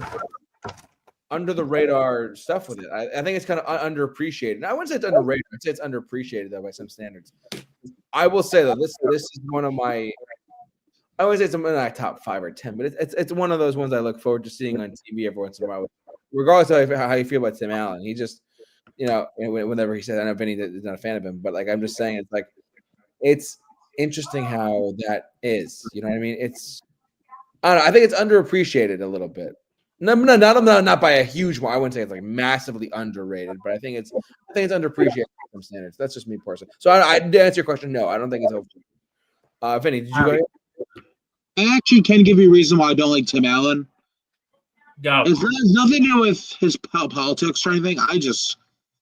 the radar stuff with it. I think it's kind of underappreciated. And I wouldn't say it's underrated. I'd say it's underappreciated though by some standards. I will say though, this is one of my. I would say it's in my top 5 or 10, but it's one of those ones I look forward to seeing on TV every once in a while. Regardless of how you feel about Tim Allen, he just, whenever he says, I know Vinny is not a fan of him, but like I'm just saying, it's like it's interesting how that is. You know what I mean? I don't know. I think it's underappreciated a little bit. No, not by a huge one. I wouldn't say it's like massively underrated, but I think it's underappreciated from standards. That's just me personally. So I to answer your question, no, I don't think it's over. Vinny, did you go ahead? I actually can give you a reason why I don't like Tim Allen. Go. It has nothing to do with his politics or anything.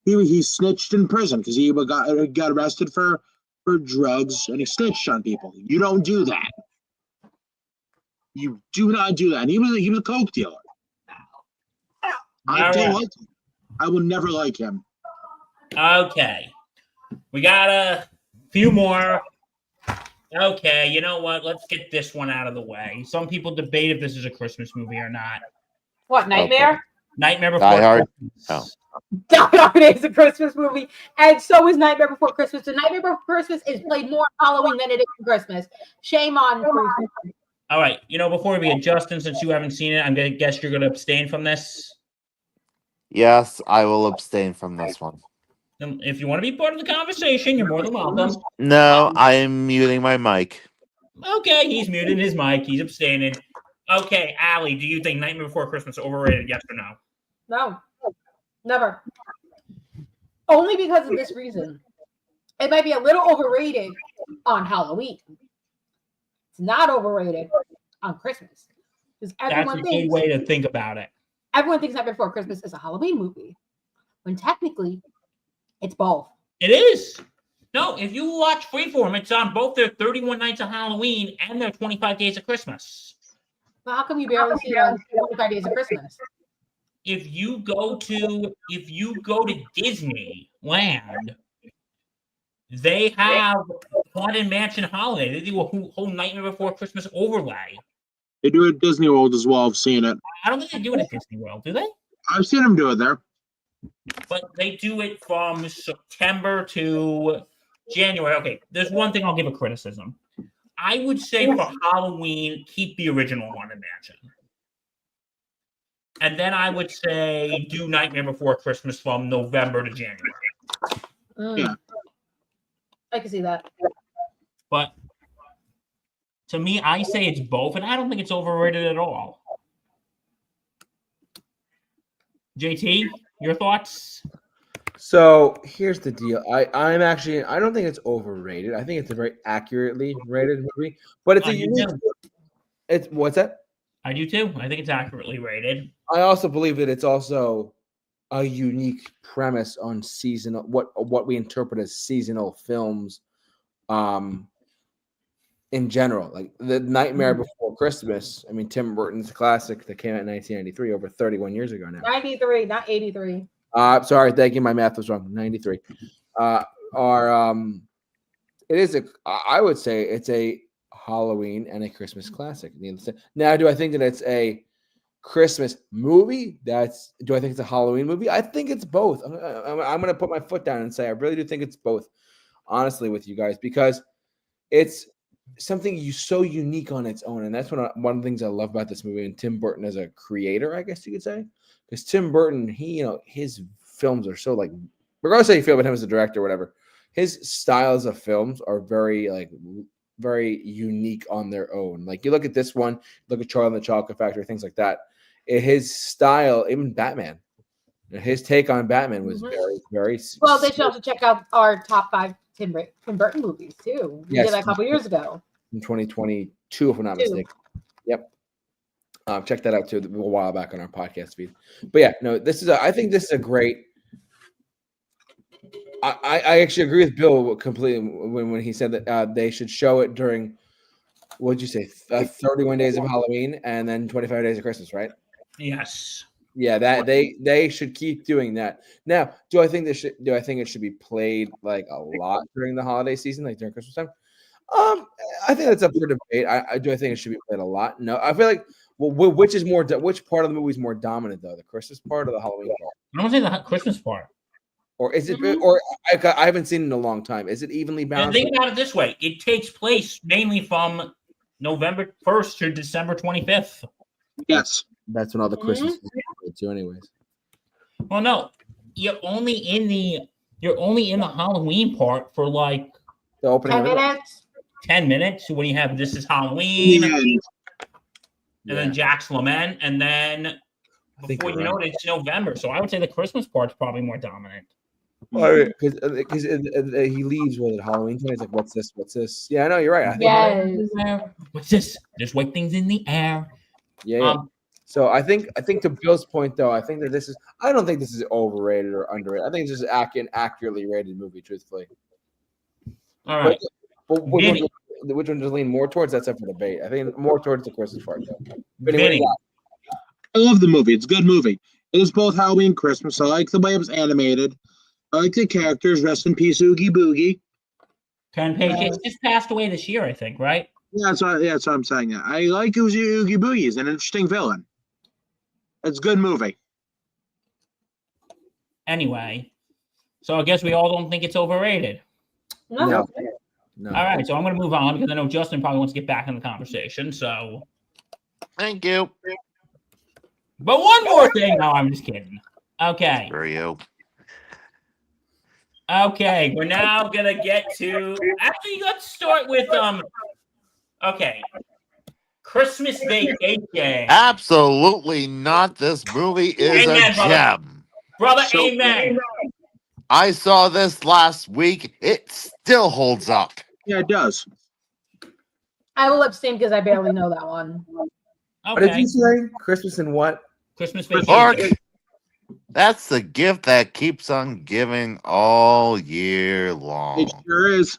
He snitched in prison because he got arrested for drugs and he snitched on people. You don't do that. You do not do that. And he was a coke dealer. I don't like him. I will never like him. Okay. We got a few more. Okay, you know what? Let's get this one out of the way. Some people debate if this is a Christmas movie or not. What, Nightmare? Nightmare Before Die Hard? Christmas. Die Hard is a Christmas movie, and so is Nightmare Before Christmas. The Nightmare Before Christmas is played more on Halloween than it is on Christmas. Shame on. All right, before we get Justin, since you haven't seen it, I'm gonna guess you're gonna abstain from this. Yes, I will abstain from this one. If you want to be part of the conversation, you're more than welcome. No, I am muting my mic. Okay, he's muting his mic. He's abstaining. Okay, Allie, do you think Nightmare Before Christmas is overrated? Yes or no? No, never. Only because of this reason. It might be a little overrated on Halloween. It's not overrated on Christmas. Because That's a good way to think about it. Everyone thinks Nightmare Before Christmas is a Halloween movie, when technically it's both. It is. No, if you watch Freeform, it's on both their 31 Nights of Halloween and their 25 Days of Christmas. Well, how come you barely see it on 25 Days of Christmas? If you go to Disneyland, they have Haunted Mansion Holiday. They do a whole Nightmare Before Christmas overlay. They do it at Disney World as well. I've seen it. I don't think they do it at Disney World, do they? I've seen them do it there. But they do it from September to January. Okay, there's one thing I'll give a criticism. I would say for Halloween, keep the original Haunted Mansion. And then I would say do Nightmare Before Christmas from November to January. Yeah. I can see that. But to me, I say it's both, and I don't think it's overrated at all. JT, your thoughts? So here's the deal. I don't think it's overrated. I think it's a very accurately rated movie, but it's a unique. It's what's that? I do too. I think it's accurately rated. I also believe that it's also a unique premise on seasonal what we interpret as seasonal films, in general. Like the Nightmare Before Christmas. I mean, Tim Burton's classic that came out in 1993, over 31 years ago now. 93, not 83. Sorry, thank you. My math was wrong. 93. It is I would say it's a Halloween and a Christmas classic. Now, do I think that it's a Christmas movie? Do I think it's a Halloween movie? I think it's both. I'm going to put my foot down and say I really do think it's both, honestly, with you guys, because it's something so unique on its own. And that's one of the things I love about this movie, and Tim Burton as a creator, I guess you could say. Because Tim Burton, his films are so, like, regardless of how you feel about him as a director or whatever, his styles of films are very unique on their own. Like, you look at this one, look at Charlie and the Chocolate Factory, things like that. His style, even Batman, his take on Batman was very, very. Well, they should also check out our top 5 Tim Burton movies too. We did that a couple years ago. In 2022, if I'm not mistaken. Yep. Check that out too a while back on our podcast feed. But yeah, no, I think this is a great. I actually agree with Bill completely when he said that they should show it during, what'd you say, 31 days of Halloween and then 25 days of Christmas, right? Yes. Yeah, that they should keep doing that. Now, do I think it should be played like a lot during the holiday season, like during Christmas time? I think that's up for debate. I think it should be played a lot. No, I feel like which part of the movie is more dominant though, the Christmas part or the Halloween part? I don't say the Christmas part. Or is it? Or I haven't seen it in a long time. Is it evenly balanced? And think about it this way: it takes place mainly from November 1st to December 25th. Yes, that's when all the Christmas is too, anyways. Well, no, you're only in the Halloween part for like the opening 10 minutes. 10 minutes when you have This Is Halloween, and then Jack's Lament, and then before you know it, it's November. So I would say the Christmas part's probably more dominant. Because he leaves with it Halloween. He's like, "What's this? What's this?" Yeah, I know you're right. What's this? There's white things in the air. Yeah. So I think to Bill's point though, I think that I don't think this is overrated or underrated. I think it's just an accurately rated movie, truthfully. All right. But which one does lean more towards? That's up for debate. I think more towards the Christmas part though. I love the movie. It's a good movie. It is both Halloween and Christmas. I like the way it was animated. I like the characters. Rest in peace, Oogie Boogie. Ken Page just passed away this year, I think, right? Yeah, that's what I'm saying. I like Oogie Boogie. He's an interesting villain. It's a good movie. Anyway, so I guess we all don't think it's overrated. No. All right, so I'm going to move on because I know Justin probably wants to get back in the conversation. So, Thank you. but one more thing. No, I'm just kidding. Okay. For you. Okay, we're now gonna get to. Actually, let's start with Okay, Christmas Vacation. Absolutely not. This movie is Amen, a brother. gem. Brother, So- amen. I saw this last week. It still holds up. Yeah, it does. I will abstain because I barely know that one. What did Okay, you say? Christmas and what? Christmas Mark, Vacation. that's the gift that keeps on giving all year long. It sure is.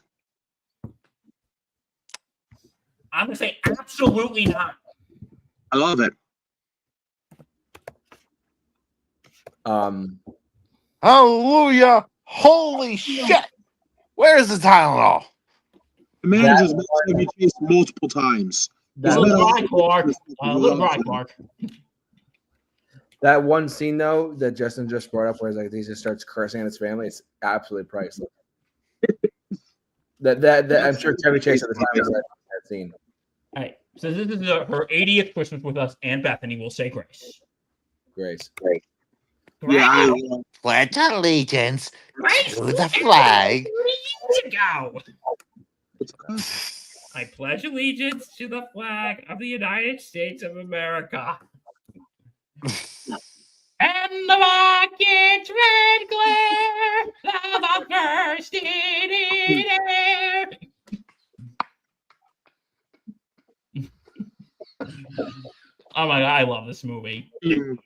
I'm gonna say absolutely not. I love it. Hallelujah. Holy shit. Where's the Tylenol? The manager's been Chevy Chase multiple times. A little dry, Clark. A little dry, Clark. That one scene though that Justin just brought up, where he just starts cursing at his family, it's absolutely priceless. that I'm sure Chevy Chase at the time was that scene. All right, so this is her 80th Christmas with us, and Bethany will say grace. Grace. Yeah, Pledge allegiance Grace to the flag. to go. I pledge allegiance to the flag of the United States of America. And the rocket's red glare of a bursting in air. Oh my god, I love this movie. Mm.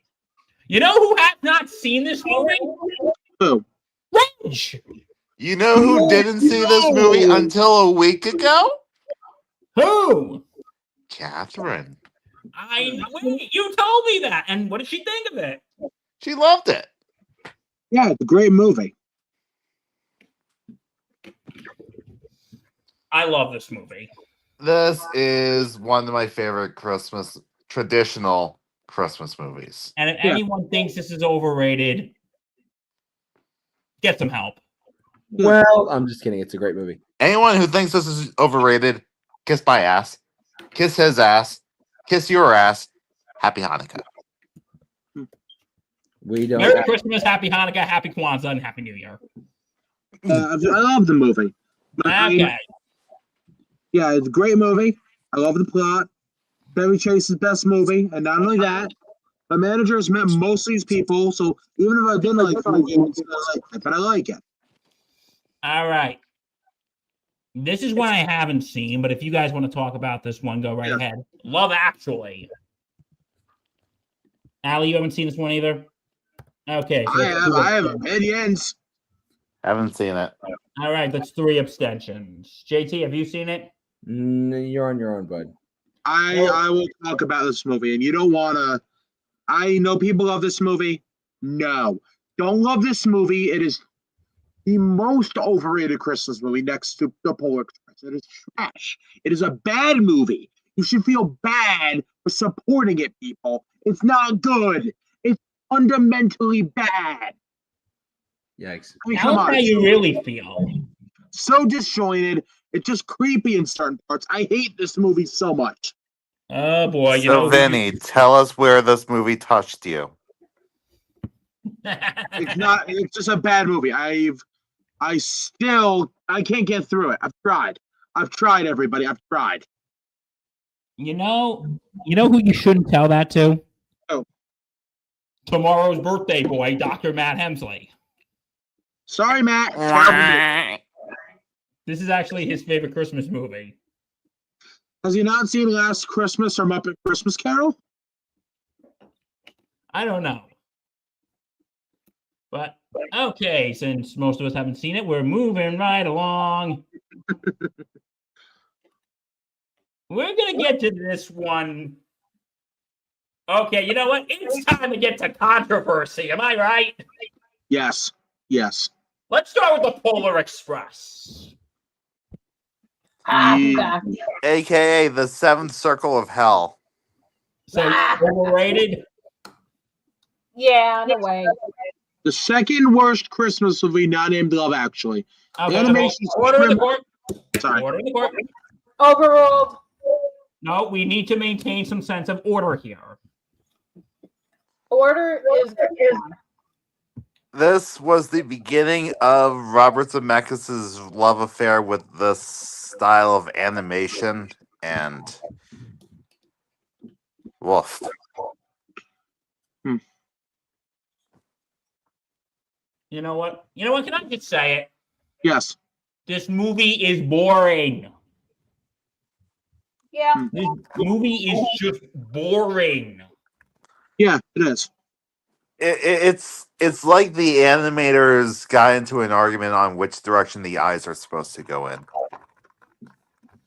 You know who has not seen this movie? Who? Reg. You know who didn't see this movie until a week ago? Who? Catherine. Wait, you told me that. And what did she think of it? She loved it. Yeah, it's a great movie. I love this movie. This is one of my favorite traditional Christmas movies. And if Yeah. anyone thinks this is overrated, get some help. Well, I'm just kidding. It's a great movie. Anyone who thinks this is overrated, kiss my ass. Kiss his ass. Kiss your ass. Happy Hanukkah. We don't. Merry Christmas, Happy Hanukkah, Happy Kwanzaa, and Happy New Year. I love the movie. But Okay. yeah, it's a great movie. I love the plot. Chevy Chase's best movie, and not only that, my manager has met most of these people, so even if I didn't like the movie, but I like it. All right. This is one I haven't seen, but if you guys want to talk about this one, go right Yeah. ahead. Love Actually. Allie, you haven't seen this one either? Okay. So I have opinions. Haven't seen it. all right, that's 3 abstentions. JT, have you seen it? You're on your own, bud. I will talk about this movie, and you don't want to. I know people love this movie. No, don't love this movie. It is the most overrated Christmas movie next to The Polar Express. It is trash. It is a bad movie. You should feel bad for supporting it, people. It's not good. It's fundamentally bad. Yikes. I mean, Tell come us on. how you really feel. So disjointed. It's just creepy in certain parts. I hate this movie so much. Oh boy, you So, know. Vinny, tell us where this movie touched you. It's not. It's just a bad movie. I can't get through it. I've tried, everybody. I've tried. You know who you shouldn't tell that to? Oh. Tomorrow's birthday boy, Dr. Matt Hemsley. Sorry, Matt. Terrible movie. This is actually his favorite Christmas movie. Has he not seen Last Christmas or Muppet Christmas Carol? I don't know. But okay, since most of us haven't seen it, we're moving right along. We're going to get to this one. Okay, you know what? It's time to get to controversy. Am I right? Yes. Yes. Let's start with the Polar Express. Yeah. AKA the Seventh Circle of Hell. So, overrated? Yeah, in a way. The second worst Christmas movie not named Love Actually. Okay, Animation order in the court. Sorry. Order in the court. Overruled. No, we need to maintain some sense of order here. Order is This was the beginning of Robert Zemeckis' love affair with this style of animation, and woof. You know what? You know what? Can I just say it? Yes. This movie is boring. yeah. This movie is just boring. Yeah, it is. It's like the animators got into an argument on which direction the eyes are supposed to go in.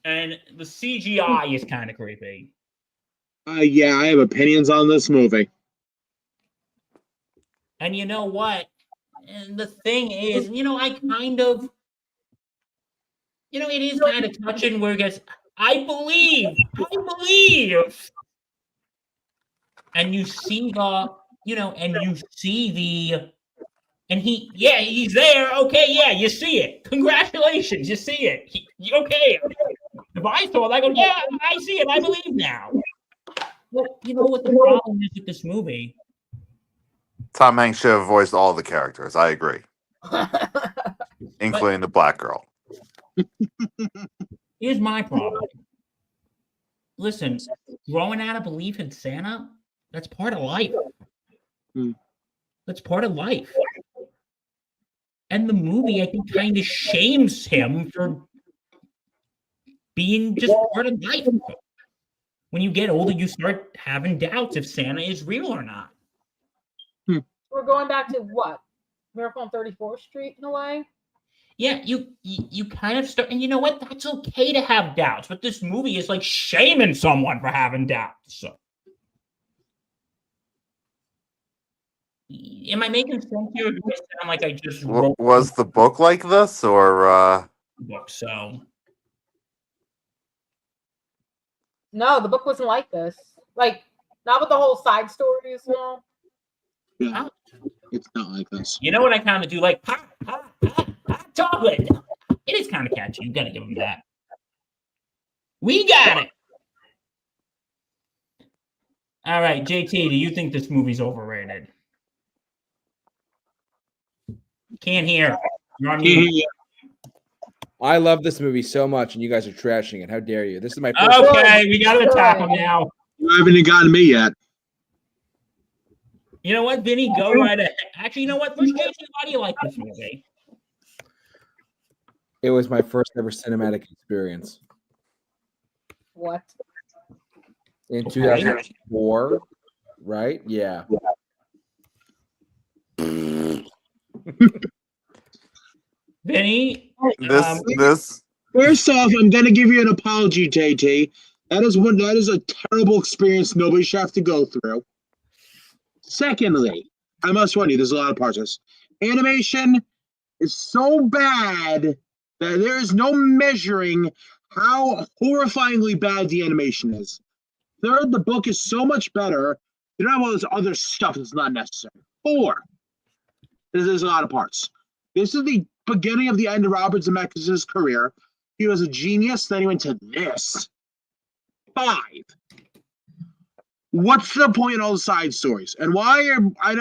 And the CGI is kind of creepy. Yeah, I have opinions on this movie. And you know what? And the thing is, I kind of, it is kind of touching where it gets, I believe. And you see and he's there. Okay, yeah, you see it. Congratulations, you see it. Okay. If I saw it, I go, yeah, I see it. I believe now. Well, you know what the problem is with this movie? Tom Hanks should have voiced all the characters. I agree, including the black girl. Here's my problem. Listen, growing out of belief in Santa, that's part of life. That's part of life. And the movie, I think, kind of shames him for being just part of life. When you get older, you start having doubts if Santa is real or not. We're going back to what? Miracle on 34th Street in a way? Yeah, you kind of start, and you know what? That's okay to have doubts, but this movie is like shaming someone for having doubts. So, am I making sense here? Or do I sound like I just wrote Was the book like this, or the book? So, No, the book wasn't like this. Like, not with the whole side stories, no. Yeah, it's not like this. you know what I kind of do? Like, hot chocolate. It is kind of catchy. You gotta give him that. We got it. All right, JT, do you think this movie's overrated? Can't hear. You're on mute. I love this movie so much, and you guys are trashing it. How dare you? This is my first. Okay, we gotta attack him now. You haven't gotten me yet. You know what, Vinny? Go right ahead. Actually, you know what? First, JT, why do you like this movie? It was my first ever cinematic experience What? in 2004, right? Yeah. Vinny, this? First off, I'm gonna give you an apology, JT. That is a terrible experience nobody should have to go through. Secondly, I must warn you, there's a lot of parts of this. Animation is so bad that there is no measuring how horrifyingly bad the animation is. Third, the book is so much better. You don't have all this other stuff that's not necessary. 4, there's a lot of parts. This is the beginning of the end of Robert Zemeckis' career. He was a genius, then he went to this. 5. What's the point in all the side stories? And I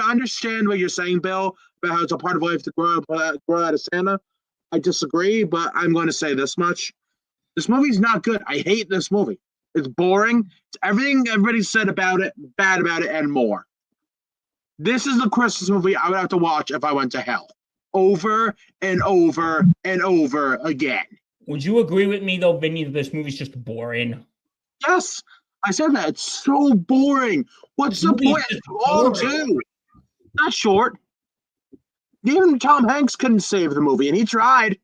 understand what you're saying, Bill, about how it's a part of life to grow out of Santa. I disagree, but I'm going to say this much. This movie's not good. I hate this movie. It's boring. It's everything everybody said about it, bad about it, and more. This is the Christmas movie I would have to watch if I went to hell. Over and over and over again. would you agree with me, though, Vinny, that this movie's just boring? Yes, I said that. It's so boring. What's the point? It's long, too. Not short. Even Tom Hanks couldn't save the movie, and he tried.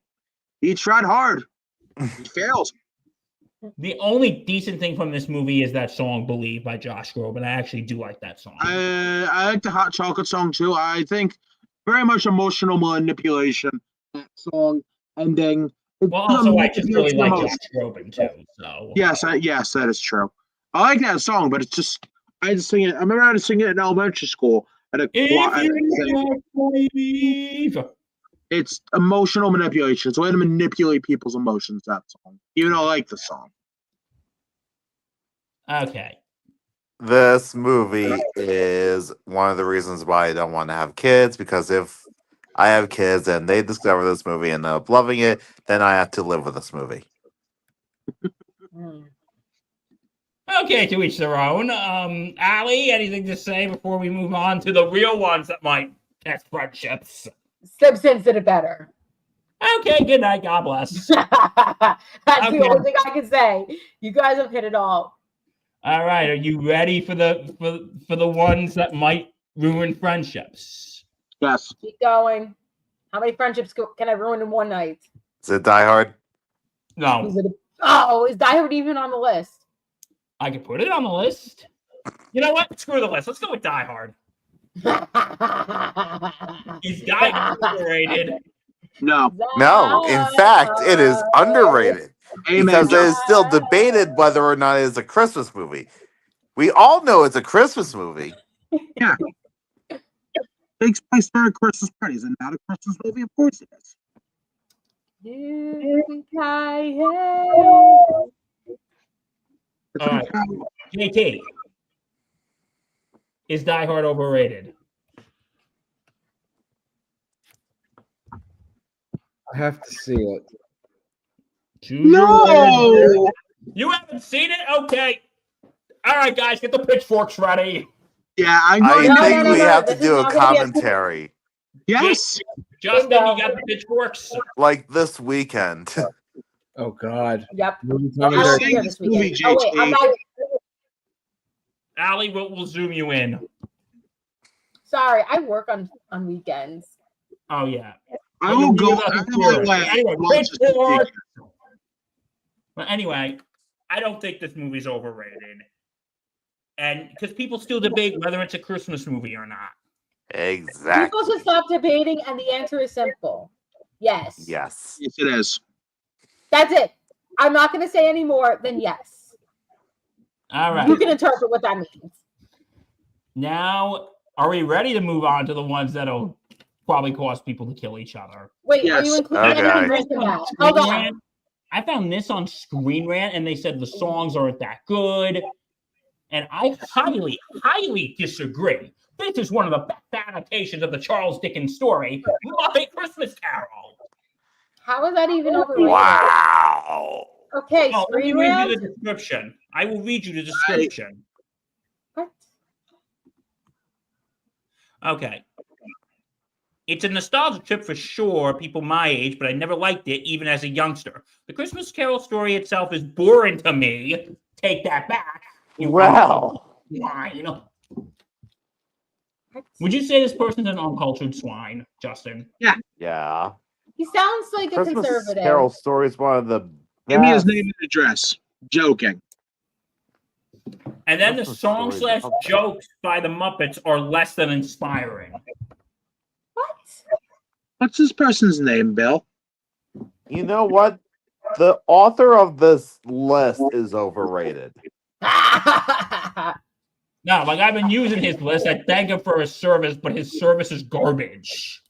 He tried hard. He failed. The only decent thing from this movie is that song "Believe" by Josh Groban. I actually do like that song. I like the Hot Chocolate song, too. I think very much emotional manipulation. That song ending. Well, also, I just really like Josh Groban, too. So Yes, that is true. I like that song, but it's just I just sing it. I remember I had to sing it in elementary school. And If you believe. it's emotional manipulation. It's a way to manipulate people's emotions, that song. Even though I like the song. Okay. This movie is one of the reasons why I don't want to have kids, because if I have kids and they discover this movie and end up loving it, then I have to live with this movie. Okay, to each their own. Allie, anything to say before we move on to the real ones that might test friendships? Simpsons did it better. Okay, good night. God bless. That's Okay. the only thing I can say. You guys have hit it all. All right, are you ready for the ones that might ruin friendships? Yes. Keep going. How many friendships can I ruin in one night? Is it Die Hard? No, Is Die Hard even on the list? I could put it on the list. You know what? Screw the list. Let's go with Die Hard. Is Die Hard overrated? No. No, in fact, it is underrated Amen. because it is still debated whether or not it is a Christmas movie. We all know it's a Christmas movie. Yeah. Takes place during a Christmas party. Is it not a Christmas movie? Of course it is. All right. JT, is Die Hard overrated? I have to see it. No! You haven't seen it? Okay. All right, guys, get the pitchforks ready. Yeah, I I know. think we have This to is do a not gonna be a- commentary Yes. Justin, you got the pitchforks? like this weekend. Oh God. Yep. Movie I You're won't commentary. be saying here this this weekend. movie, Oh wait, I'm JT. not. Allie, we'll zoom you in. Sorry, I work on weekends. Oh, yeah. I will go. Anyway, I don't know why I anyway, watch this movie. pitchforks. But anyway, I don't think this movie's overrated. And because people still debate whether it's a Christmas movie or not. Exactly. People should stop debating, and the answer is simple. Yes. Yes. Yes, it is. That's it. I'm not going to say any more than yes. All right. You can interpret what that means. Now, are we ready to move on to the ones that'll probably cause people to kill each other? Wait, are Yes. you including Okay. any drink in that? Hold on. I found this on Screen Rant, and they said the songs aren't that good. And I highly, highly disagree. This is one of the best adaptations of the Charles Dickens story, My Christmas Carol. How is that even overrated? Wow. Okay, Oh, let me Screen read Rant. you the description. I will read you the description. What? Okay. It's a nostalgia trip for sure, people my age, but I never liked it, even as a youngster. The Christmas Carol story itself is boring to me. Take that back. Well. Swine. Would you say this person's an uncultured swine, Justin? Yeah. He sounds like a Christmas conservative. Carol story is one of the Give me his best. name and address. Joking. And then the Christmas song stories. slash jokes by the Muppets are less than inspiring. What? What's this person's name, Bill? You know what? The author of this list is overrated. No, like I've been using his list. I thank him for his service, but his service is garbage.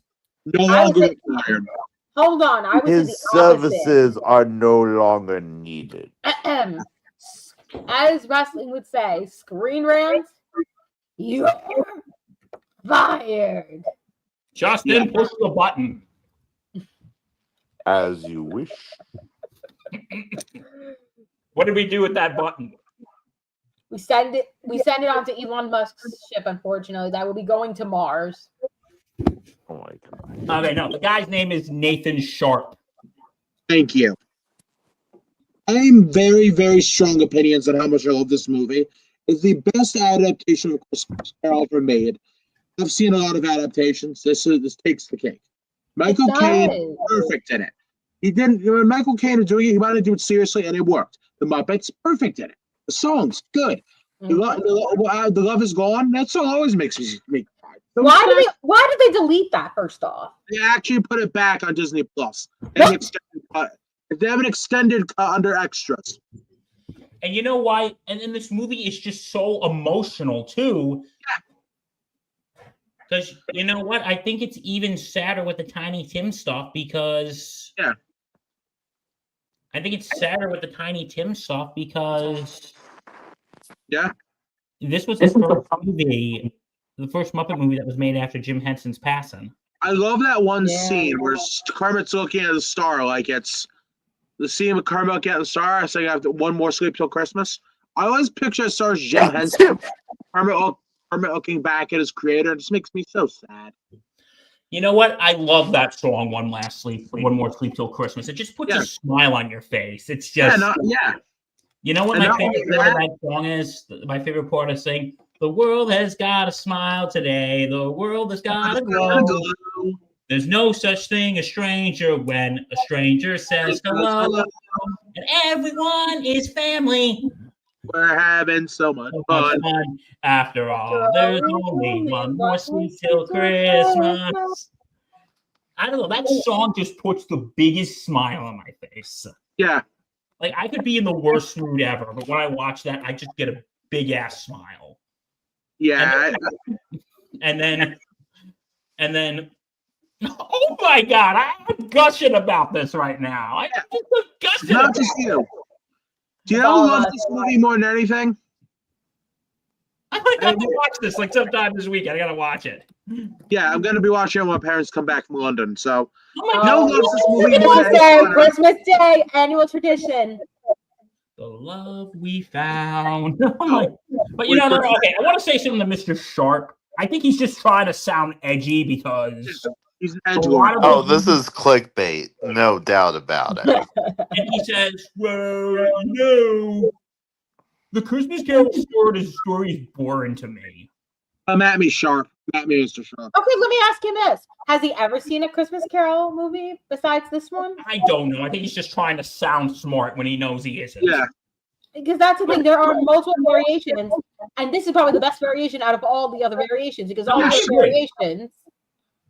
No I longer was- required. Hold on, I was His the opposite. services are no longer needed. As wrestling would say, Screen Rant, you're fired. Justin, push the button. As you wish. What did we do with that button? We send it onto Elon Musk's ship, unfortunately. That will be going to Mars. Oh my god. Okay, no, the guy's name is Nathan Sharp. Thank you. I am very, very strong opinions on how much I love this movie. It's the best adaptation of Christmas Carol ever made. I've seen a lot of adaptations. This takes the cake. Michael It Caine, does. perfect in it. He didn't. When Michael Caine was doing it, he wanted to do it seriously, and it worked. The Muppets, perfect in it. The songs, good. The Love Is Gone. That song always makes me cry. Why did they delete that first off? They actually put it back on Disney Plus. They have an extended cut. They have an extended cut under extras. And you know why? And then this movie is just so emotional too. Because you know what? I think it's even sadder with the Tiny Tim stuff because Yeah. I think it's sadder with the Tiny Tim stuff because Yeah. this was the first movie, the first Muppet movie that was made after Jim Henson's passing. I love that one Yeah. scene where Kermit's looking at the star, like it's the scene with Kermit getting the star. So you have one more sleep till Christmas. I always picture the stars Jim Henson, Kermit looking back at his creator. It just makes me so sad. You know what? I love that song, One More Sleep Till Christmas. It just puts a smile on your face. It's just, you know what And my not favorite only part of that- that song is? My favorite part is saying, the world has got a smile today. The world has got a glow. There's no such thing as stranger when a stranger says hello. And everyone is family. We're having so much So much fun. fun. After all, there's only one more sleep till Christmas. I don't know. That song just puts the biggest smile on my face. Yeah. Like I could be in the worst mood ever, but when I watch that, I just get a big ass smile. Yeah. And then, oh my God, I'm gushing about this right now. I'm just gushing Not about just it. you. Do you know who loves this movie more than anything? I might have to watch this like sometime this weekend. I gotta watch it. Yeah, I'm gonna be watching it when my parents come back from London. So Oh my you know God. who loves this movie more Christmas than Day, anyone? Christmas Day, annual tradition. The love we found. But you know, okay, I want to say something to Mr. Sharp. I think he's just trying to sound edgy because He's an a edgelord. lot of Oh, those this is clickbait. No doubt about it. and he says, well, no, the Christmas Carol story is boring to me. Come at me, Sharp. Come at me, Mr. Sharp. Okay, let me ask you this. Has he ever seen a Christmas Carol movie besides this one? I don't know. I think he's just trying to sound smart when he knows he isn't. Yeah. Because that's the thing. There are multiple variations, and this is probably the best variation out of all the other variations. Because all the other Sure. variations,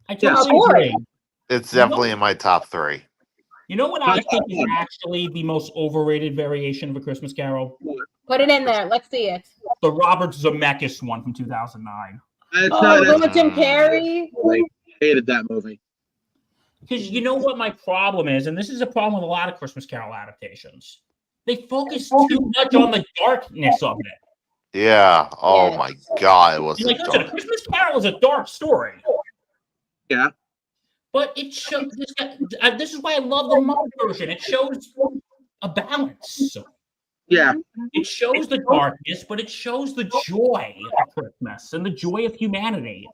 I totally Yeah. agree. It's definitely in my top 3. You know what I think is actually the most overrated variation of A Christmas Carol? put it in there. Let's see it. The Robert Zemeckis one from 2009. It's Oh, not. the one with Jim Carrey. I hated that movie. Because you know what my problem is, and this is a problem with a lot of Christmas Carol adaptations. They focus too much on the darkness of it. Yeah. Oh Yeah. my God, it was Like, listen, A Christmas Carol is a dark story. Yeah. But it shows. This is why I love the Muppet version. It shows a balance. Yeah. It shows the darkness, but it shows the joy of Christmas and the joy of humanity.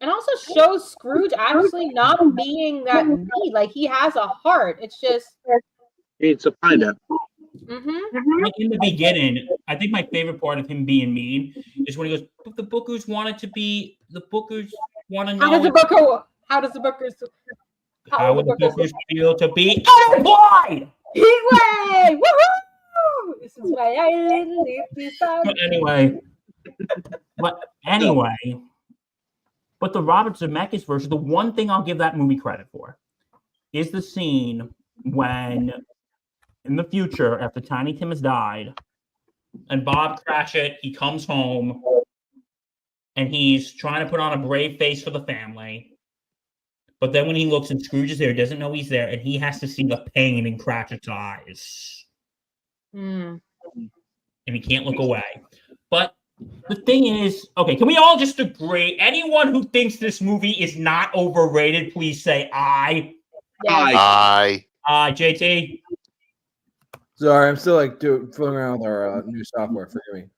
And also shows Scrooge actually not being that mean. Like he has a heart. It's just. It's a find it. Mm-hmm. Like in the beginning, I think my favorite part of him being mean is when he goes, "But the Bookers wanted to be. The Bookers want to know How does the Bookers? How would the Bookers feel to be unemployed." Heatwave! Woohoo! This is why I live beside. But anyway, but the Robert Zemeckis version, the one thing I'll give that movie credit for is the scene when, in the future, after Tiny Tim has died, and Bob Cratchit, he comes home, and he's trying to put on a brave face for the family. But then when he looks and Scrooge is there, he doesn't know he's there, and he has to see the pain in Cratchit's eyes. Mm. And he can't look away. But the thing is, okay, can we all just agree? Anyone who thinks this movie is not overrated, please say aye. Yes. JT? Sorry, I'm still like fooling around with our new software. Forgive me.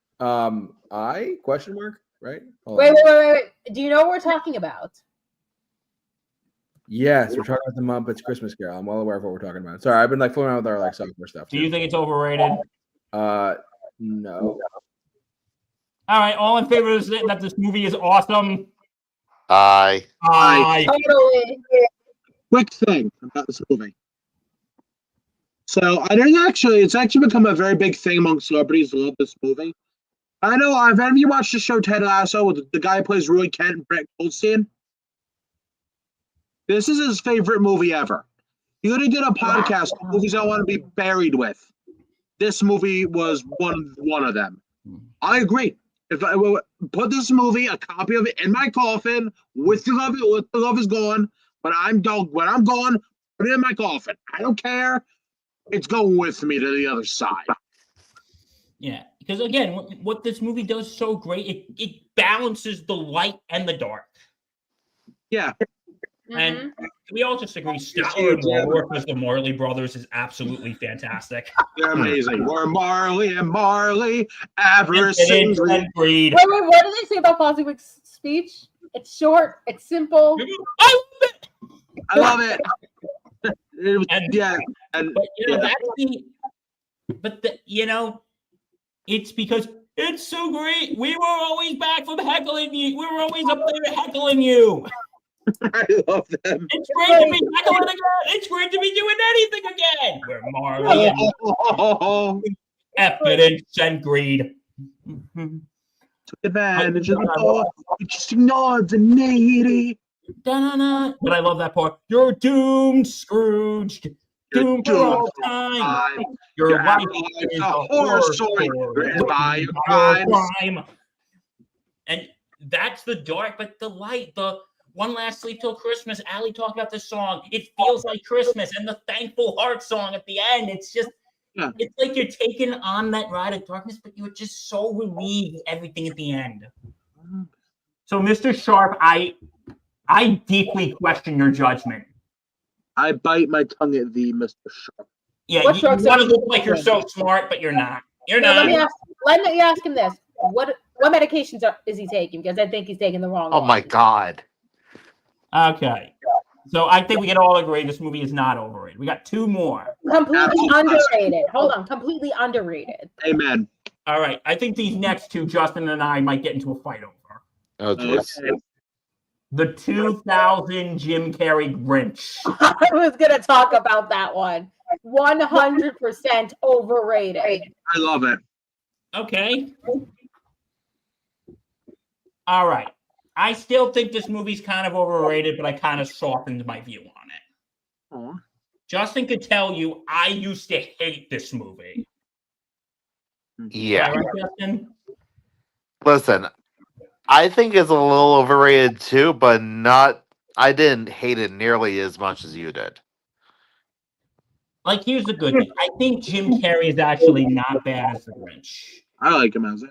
I question mark, right? Hold on. Wait. Do you know what we're talking about? Yes, we're talking about the Muppets Christmas Carol. I'm well aware of what we're talking about. Sorry, I've been like fooling around with our like software stuff. Do you think it's overrated? No. All right, all in favor of that this movie is awesome? Aye. Aye. Totally. Quick thing about this movie. So it's actually become a very big thing among celebrities who love this movie. I know. Have you watched the show Ted Lasso with the guy who plays Roy Kent and Brett Goldstein? This is his favorite movie ever. He already did a podcast of movies I want to be buried with. This movie was one of them. I agree. If I will put this movie, a copy of it, in my coffin with the love is gone. But I'm done. When I'm gone, put it in my coffin. I don't care. It's going with me to the other side. Yeah, because again, what this movie does so great, it balances the light and the dark. Yeah. And we all just agree, Statler and Waldorf as the Marley Brothers is absolutely fantastic. They're amazing. We're Marley and Marley. Avarice And greed. Wait, what did they say about Fosdick's speech? It's short. It's simple. I love it. But you know, that's it's because it's so great. We were always back from heckling you. We were always up there heckling you. I love them. It's great to be heckling again. It's great to be doing anything again. We're Marley and evidence and greed. Took advantage of the poor. We just ignored the needy. Da-na-na. But I love that part. You're doomed, Scrooged. Doomed for all time. Your life is a horror story written by your crime. And that's the dark, but the light, the One Last Sleep Till Christmas. Allie talked about this song. It feels like Christmas, and the Thankful Heart song at the end. It's just, it's like you're taking on that ride of darkness, but you're just so relieved everything at the end. So, Mr. Sharp, I deeply question your judgment. I bite my tongue at thee, Mr. Sharp. Yeah, you want to look like you're so smart, but you're not. You're not. Let me ask him this: what medications is he taking? Because I think he's taking the wrong one. Oh my God. Okay. So I think we can all agree this movie is not overrated. We got two more. Completely underrated. Hold on, completely underrated. Amen. All right. I think these next two, Justin and I, might get into a fight over. Oh, geez. The 2000 Jim Carrey Grinch. I was gonna talk about that one. 100% overrated. I love it. Okay. All right. I still think this movie's kind of overrated, but I kind of softened my view on it. Justin could tell you I used to hate this movie. Yeah. Right, Justin? Listen, I think it's a little overrated too, but not. I didn't hate it nearly as much as you did. Like, here's the good thing. I think Jim Carrey is actually not bad as the Grinch. I like him as it.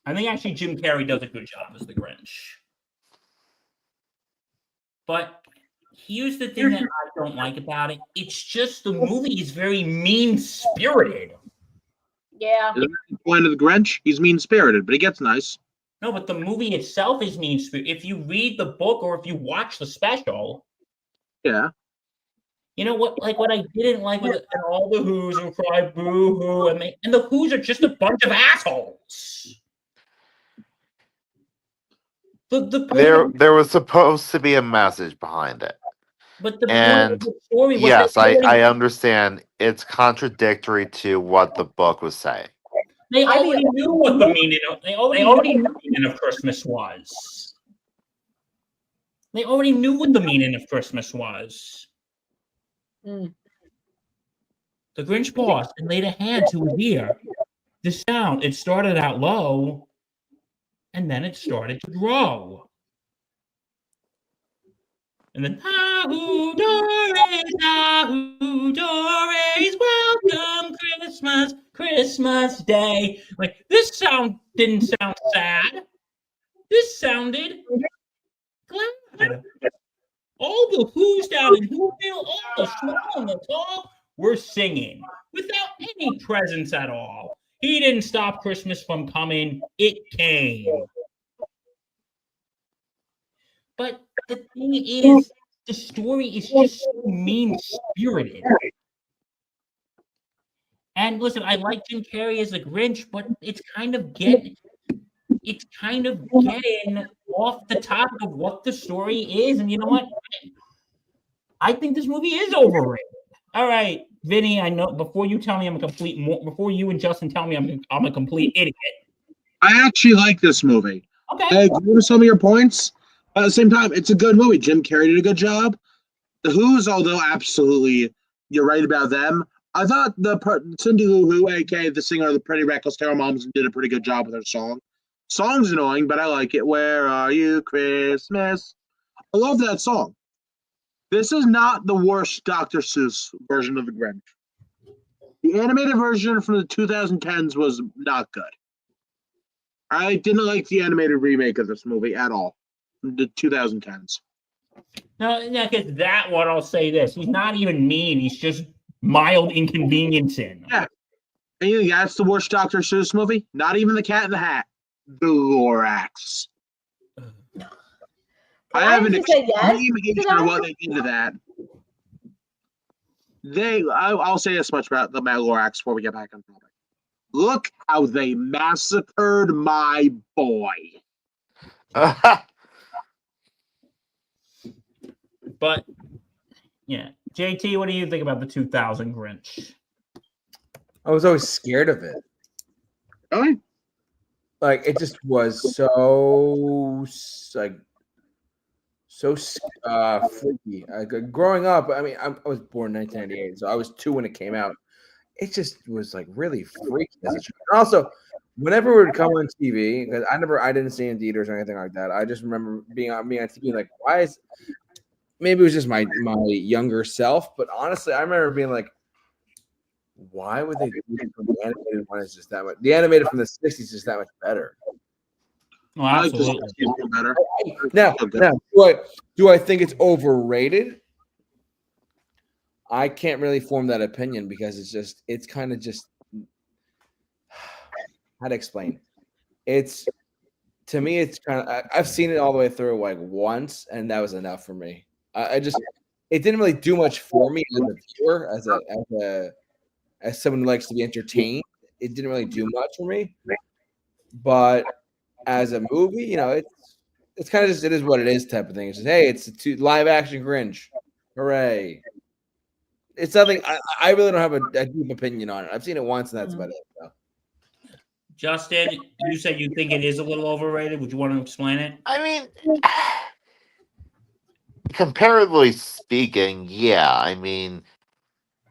I think actually Jim Carrey does a good job as the Grinch. But here's the thing that I don't like about it. It's just the movie is very mean-spirited. Yeah. Isn't that the point of the Grinch? He's mean-spirited, but he gets nice. No, but the movie itself is mean-spirited. If you read the book or if you watch the special, yeah. You know what? Like what I didn't like was that all the Who's who cry boo-hoo, and the Who's are just a bunch of assholes. There was supposed to be a message behind it. But the point of the story was yes, I understand it's contradictory to what the book was saying. They already knew what the meaning of they already knew what the meaning of Christmas was. They already knew what the meaning of Christmas was. The Grinch paused and laid a hand to his ear. The sound, it started out low, and then it started to grow. And then, Ahoo Dores, welcome Christmas, Christmas Day. Like, this sound didn't sound sad. This sounded glad. All the Who's down in Whoville, all the small and the tall, were singing without any presents at all. He didn't stop Christmas from coming. It came. But the thing is, the story is just so mean-spirited. And listen, I like Jim Carrey as a Grinch, but it's kind of getting off the topic of what the story is. And you know what? I think this movie is overrated. All right, Vinny, I know before you tell me before you and Justin tell me I'm a complete idiot. I actually like this movie. Okay. I agree with some of your points. But at the same time, it's a good movie. Jim Carrey did a good job. The Who's, although absolutely you're right about them, I thought Cindy Lou Who, aka the singer of the Pretty Reckless Terror Moms, did a pretty good job with her song. Song's annoying, but I like it. Where are you, Christmas? I love that song. This is not the worst Dr. Seuss version of the Grinch. The animated version from the 2010s was not good. I didn't like the animated remake of this movie at all. The 2010s. No, because that one, I'll say this. He's not even mean. He's just mild inconveniencing. Yeah. And you think that's the worst Dr. Seuss movie? Not even The Cat in the Hat. The Lorax. I have an just say yes extreme to hatred that? of what they did to that. I'll say this much about the Lorax before we get back on topic. Look how they massacred my boy. But, yeah. JT, what do you think about the 2000 Grinch? I was always scared of it. Really? Like it just was so freaky. Growing up, I mean, I was born in 1998, so I was 2 when it came out. It just was like really freaky as a child. And also, whenever it would come on TV, because I didn't see it in theaters or anything like that. I just remember being on TV like, why is? Maybe it was just my younger self, but honestly, I remember being like, why would they do it from the animated one? Is just that much. The animated from the 60s is just that much better. Oh, I like this absolutely. one better. Now, do I think it's overrated? I can't really form that opinion because it's kind of just how to explain. It's to me, it's kind of I've seen it all the way through like once, and that was enough for me. I just it didn't really do much for me as a viewer, as someone who likes to be entertained. It didn't really do much for me, but as a movie, you know, it's kind of just it is what it is type of thing. It's just hey, it's a live action Grinch, hooray! It's nothing. I really don't have a deep opinion on it. I've seen it once, and that's about it. So. Justin, you said you think it is a little overrated. Would you want to explain it? I mean, comparatively speaking, yeah. I mean,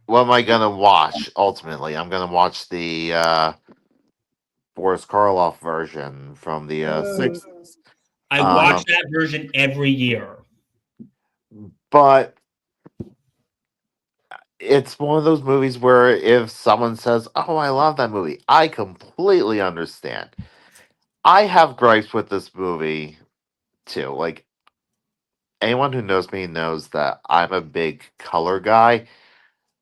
what am I gonna watch? Ultimately, I'm gonna watch the Boris Karloff version from the 60s. I watch that version every year. But it's one of those movies where if someone says, "Oh, I love that movie," I completely understand. I have gripes with this movie too. Like anyone who knows me knows that I'm a big color guy.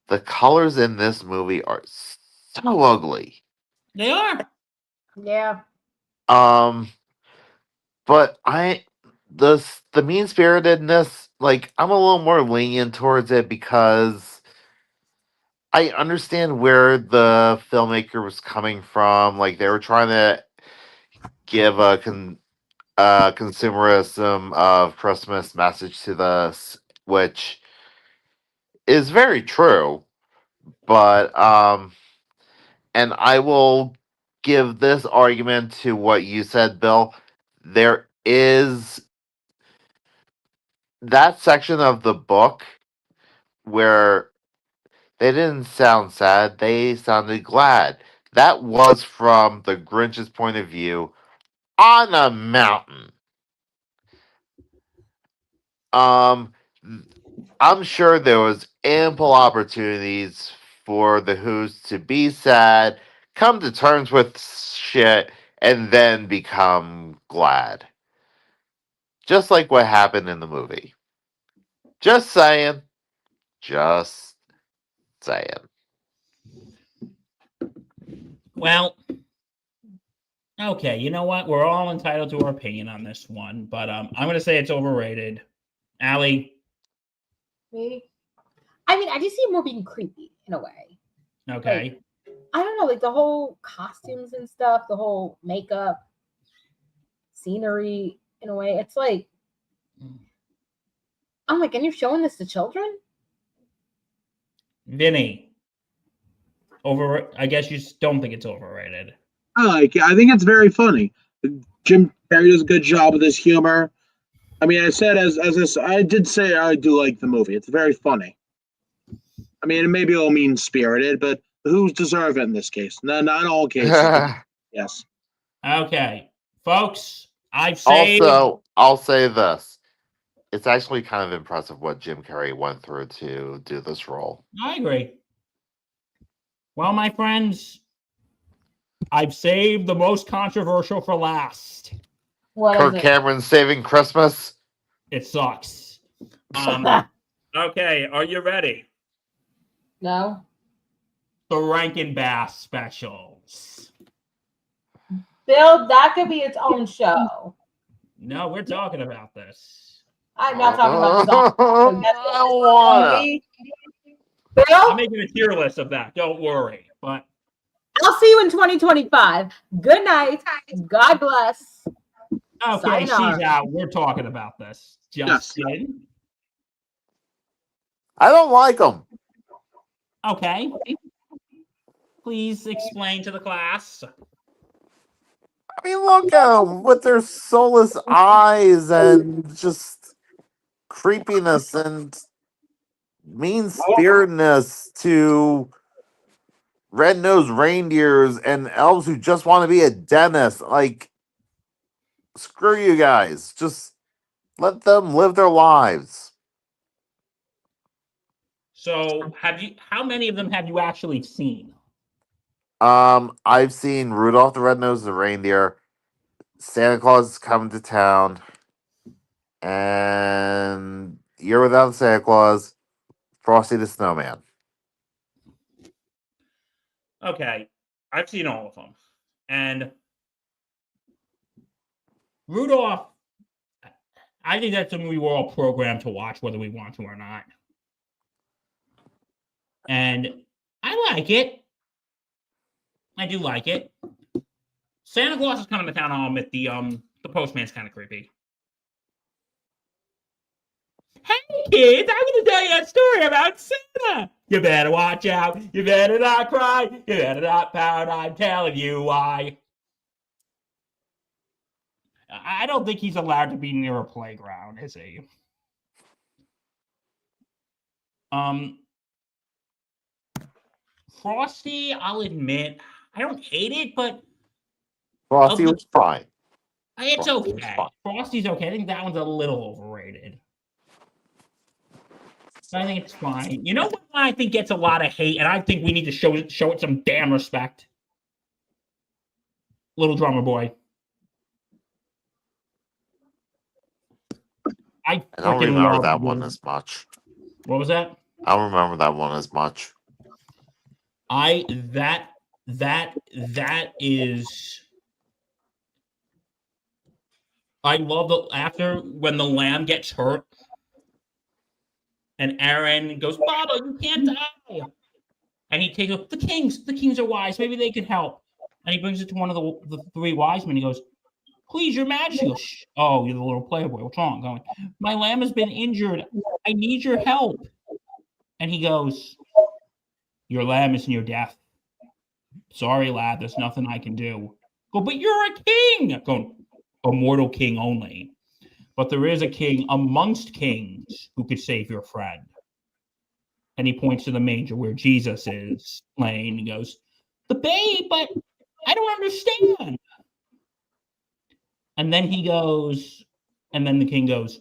The colors in this movie are so ugly. They are. Yeah. But the mean spiritedness, like I'm a little more lenient towards it because I understand where the filmmaker was coming from. Like they were trying to give a consumerism of Christmas message to this, which is very true. But and I will give this argument to what you said, Bill. There is that section of the book where they didn't sound sad, they sounded glad. That was from the Grinch's point of view on a mountain. I'm sure there was ample opportunities for the Who's to be sad, come to terms with shit, and then become glad. Just like what happened in the movie. Just saying. Just saying. Well, okay. You know what? We're all entitled to our opinion on this one, but I'm going to say it's overrated. Allie? Me? I mean, I just see it more being creepy in a way. Okay. Like, I don't know, like the whole costumes and stuff, the whole makeup, scenery, in a way. It's like, I'm like, and you're showing this to children? Vinny? I guess you just don't think it's overrated. I like it. I think it's very funny. Jim Carrey does a good job with his humor. I mean, I said I did say I do like the movie. It's very funny. I mean, it may be all mean-spirited, but who's deserve it in this case? No, not in all cases. Yes. Okay, folks, I've saved. Also, I'll say this. It's actually kind of impressive what Jim Carrey went through to do this role. I agree. Well, my friends, I've saved the most controversial for last. What Kirk is it? Cameron saving Christmas. It sucks. Okay, are you ready? No. The Rankin Bass specials. Bill, that could be its own show. No, we're talking about this. I'm not talking about the song. That's I what wanna. me. I'm Bill, making a tier list of that. Don't worry. But I'll see you in 2025. Good night. God bless. okay, Sayonara. she's out. We're talking about this. Justin. I don't like him. Okay. Please explain to the class. I mean, look at them with their soulless eyes and just creepiness and mean-spiritedness to red-nosed reindeers and elves who just want to be a dentist. Like, screw you guys. Just let them live their lives. So, how many of them have you actually seen? I've seen Rudolph the Red-Nosed Reindeer, Santa Claus is Coming to Town, and Year Without Santa Claus, Frosty the Snowman. Okay, I've seen all of them. And Rudolph, I think that's something we were all programmed to watch, whether we want to or not. And I like it. I do like it. Santa Claus is Coming to Town. I'll admit the postman's kind of creepy. Hey kids, I'm going to tell you a story about Santa. You better watch out. You better not cry. You better not pout. I'm telling you why. I don't think he's allowed to be near a playground, is he? Frosty, I'll admit, I don't hate it, but Frosty was fine. it's Frosty was okay. fine. Frosty's okay. I think that one's a little overrated. I think it's fine. You know what one I think gets a lot of hate, and I think we need to show it some damn respect? Little Drummer Boy. I don't freaking remember love that Little- one as much. What was that? I don't remember that one as much. That is. I love after when the lamb gets hurt, and Aaron goes, "Baba, you can't die," and he takes the kings. The kings are wise. Maybe they can help. And he brings it to one of the three wise men. He goes, "Please, your majesty." Goes, "Shh. Oh, you're the little playboy. What's wrong?" Going, "My lamb has been injured. I need your help." And he goes, "Your lamb is near death. Sorry, lad. There's nothing I can do." Go, "But you're a king." Going, "A mortal king only. But there is a king amongst kings who could save your friend." And he points to the manger where Jesus is laying. He goes, "The babe, but I don't understand." And then he goes, and then the king goes,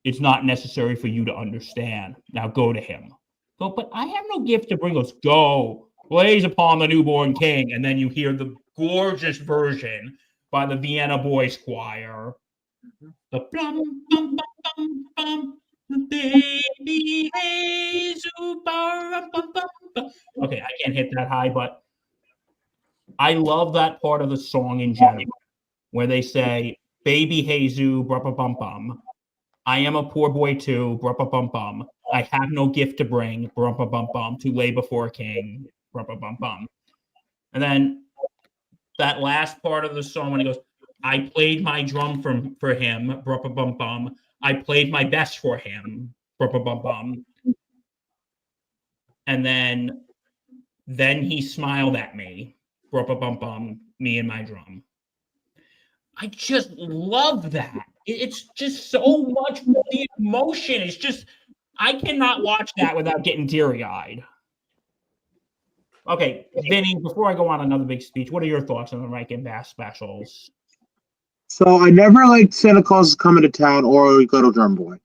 "It's not necessary for you to understand. Now go to him." Go, "But I have no gift to bring." Goes, "Go, blaze upon the newborn king." And then you hear the gorgeous version by the Vienna Boys Choir. The blum, bum, bum, bum, bum, baby Jesus, bum, bum, bum. Okay, I can't hit that high, but I love that part of the song in general, where they say, "Baby Jesus, bum, bum, bum. I am a poor boy too, bum, bum, bum. I have no gift to bring, bum, bum, bum, to lay before a king, bum, bum, bum." And then that last part of the song when he goes, "I played my drum for him, bum, bum, bum. I played my best for him, bum, bum, bum." And then he smiled at me, bum, bum, bum, me and my drum. I just love that. It's just so much the emotion. It's just I cannot watch that without getting teary-eyed. Okay, Vinny, before I go on another big speech, what are your thoughts on the Rankin Bass specials? So I never liked Santa Claus is Coming to Town or Little Drum Boy.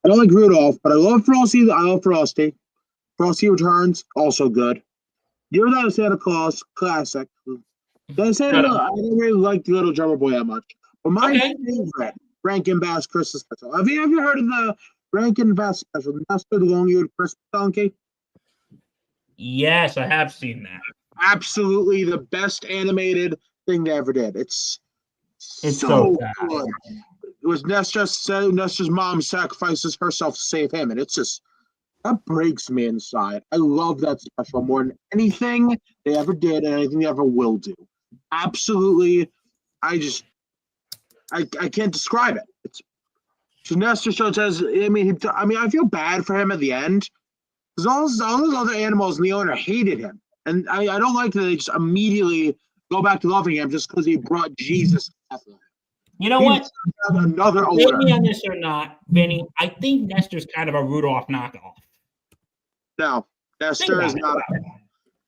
I don't like Rudolph, but I love Frosty. I love Frosty. Frosty Returns, also good. Year Without a Santa Claus, classic. I don't really like Little Drummer Boy that much. But my favorite Rankin Bass Christmas special. Have you ever heard of the Rankin Bass special? Nestor the Long-Eared Christmas Donkey? Yes, I have seen that. Absolutely the best animated thing they ever did. It's so bad. good. It was Nestor's mom sacrifices herself to save him, and it's just that breaks me inside. I love that special more than anything they ever did and anything they ever will do. Absolutely, I can't describe it. It's so Nestor says. I feel bad for him at the end because all those other animals and the owner hated him, and I don't like that they just immediately go back to loving him just because he brought Jesus. You know what? Another Maybe owner. on this or not, Vinny, I think Nestor's kind of a Rudolph knockoff. No, Nestor is not.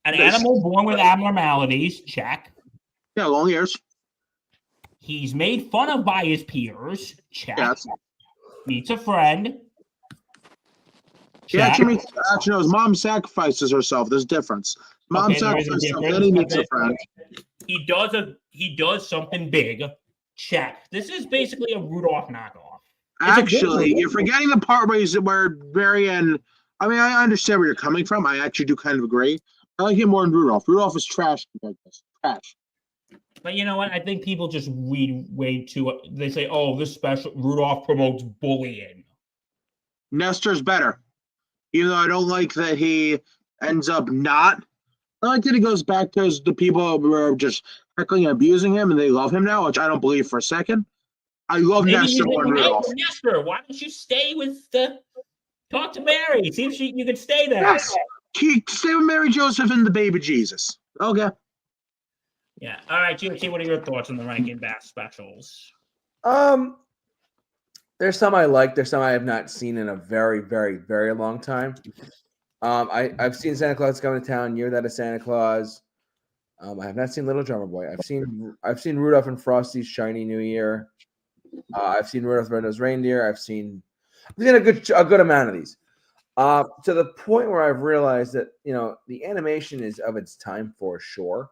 An animal born with abnormalities, check. Yeah, long ears. He's made fun of by his peers, check. Yes. Meets a friend. Check. Actually, his mom sacrifices herself. There's a difference. Mom sacrifices herself, then he meets a friend. He does something big. Check. This is basically a Rudolph knockoff. Actually, you're forgetting the part where very end. I mean, I understand where you're coming from. I actually do kind of agree. I like him more than Rudolph. Rudolph is trash compared to this. Trash. But you know what? I think people just read way too. They say, "Oh, this special Rudolph promotes bullying." Nestor's better, even though I don't like that he ends up not. I like that he goes back to the people who are just heckling and abusing him, and they love him now, which I don't believe for a second. I love Nestor more than Rudolph. Nestor, why don't you stay with the? Talk to Mary. See if you can stay there. Yes. Stay with Mary Joseph and the baby Jesus. Okay. Yeah. All right, GOT, what are your thoughts on the Rankin Bass specials? There's some I like. There's some I have not seen in a very, very, very long time. I've seen Santa Claus Coming to Town, Year Without a Santa Claus. I have not seen Little Drummer Boy. I've seen Rudolph and Frosty's Shiny New Year. I've seen Rudolph the Red-Nosed Reindeer. I've seen a good amount of these. To the point where I've realized that the animation is of its time for sure.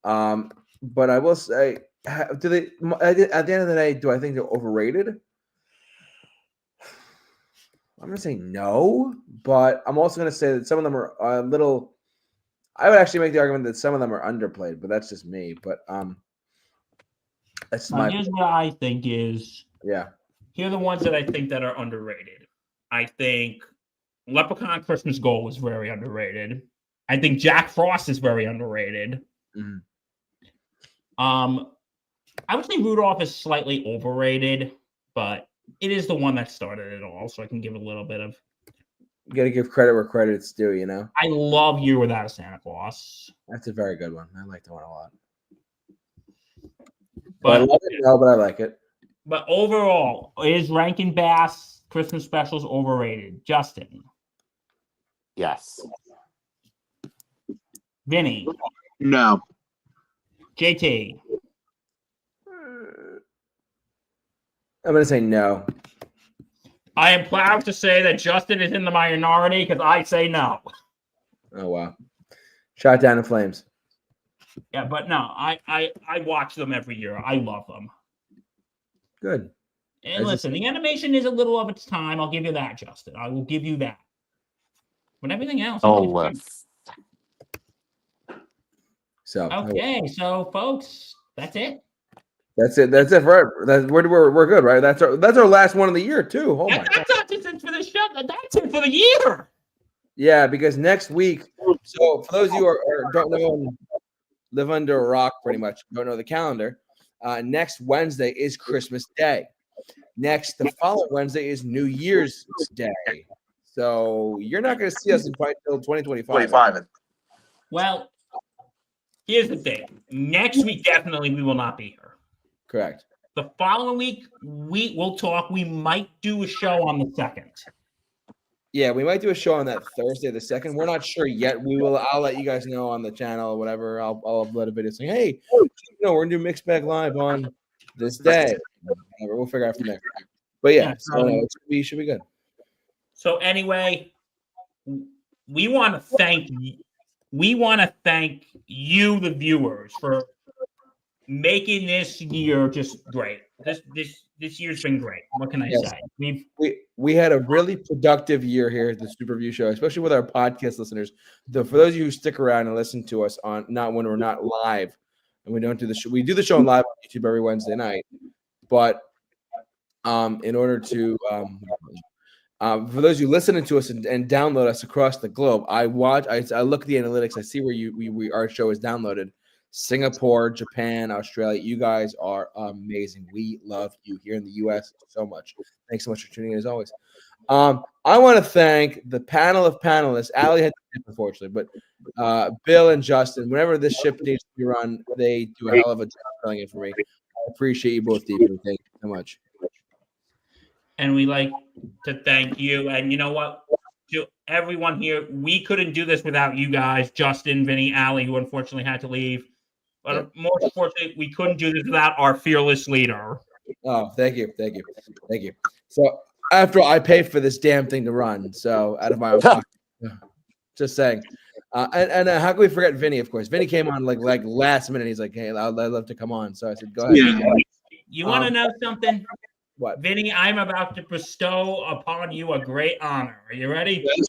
But I will say, at the end of the day, do I think they're overrated? I'm going to say no, but I'm also going to say that some of them are a little. I would actually make the argument that some of them are underplayed, but that's just me. But that's my. Here's what I think is. Yeah. Here are the ones that I think that are underrated. I think Leprechaun Christmas Goal is very underrated. I think Jack Frost is very underrated. Mm-hmm. I would say Rudolph is slightly overrated, but it is the one that started it all, so I can give it a little bit of. You got to give credit where credit's due, I love Year Without a Santa Claus. That's a very good one. I like that one a lot. But I love it, no, but I like it. But overall, is Rankin Bass Christmas specials overrated? Justin? Yes. Vinny? No. JT? I'm going to say no. I am proud to say that Justin is in the minority because I say no. Oh, wow. Shot down in flames. Yeah, but no, I watch them every year. I love them. Good. And listen, the animation is a little of its time. I'll give you that, Justin. I will give you that. But everything else. So okay, so folks, that's it. That's it. That's it for we're good, right? That's our last one of the year too. Oh my God. That's not just it for the show. That's it for the year. Yeah, because next week. So for those of you who don't know, live under a rock, pretty much don't know the calendar. Next Wednesday is Christmas Day. The following Wednesday is New Year's Day. So you're not going to see us until 2025. Well, here's the thing. Next week, definitely we will not be here. Correct. The following week, we will talk. We might do a show on the 2nd. Yeah, we might do a show on that Thursday, the 2nd. We're not sure yet. I'll let you guys know on the channel or whatever. I'll upload a video saying, hey, we're gonna do Mixed Bag Live on this day. Whatever, we'll figure out from there. But yeah, so it should be good. So anyway, we want to thank you, the viewers, for making this year just great. This year's been great. What can I say? We had a really productive year here at the Super Review Show, especially with our podcast listeners. For those of you who stick around and listen to us on not when we're not live, and we don't do the show, we do the show live on YouTube every Wednesday night. But in order to for those of you listening to us and download us across the globe, I look at the analytics. I see where our show is downloaded. Singapore, Japan, Australia. You guys are amazing. We love you here in the U.S. so much. Thanks so much for tuning in as always. I want to thank the panel of panelists. Allie had to dip, unfortunately, but Bill and Justin, whenever this ship needs to be run, they do a hell of a job filling it for me. I appreciate you both deeply. Thank you so much. And we like to thank you. And you know what? To everyone here, we couldn't do this without you guys, Justin, Vinny, Allie, who unfortunately had to leave. But more importantly, we couldn't do this without our fearless leader. Oh, thank you. So after all, I pay for this damn thing to run, so out of my own pocket. Just saying. And how can we forget Vinny, of course? Vinny came on like last minute. He's like, hey, I'd love to come on. So I said, go ahead. Yeah. You want to know something? What? Vinny, I'm about to bestow upon you a great honor. Are you ready? Yes.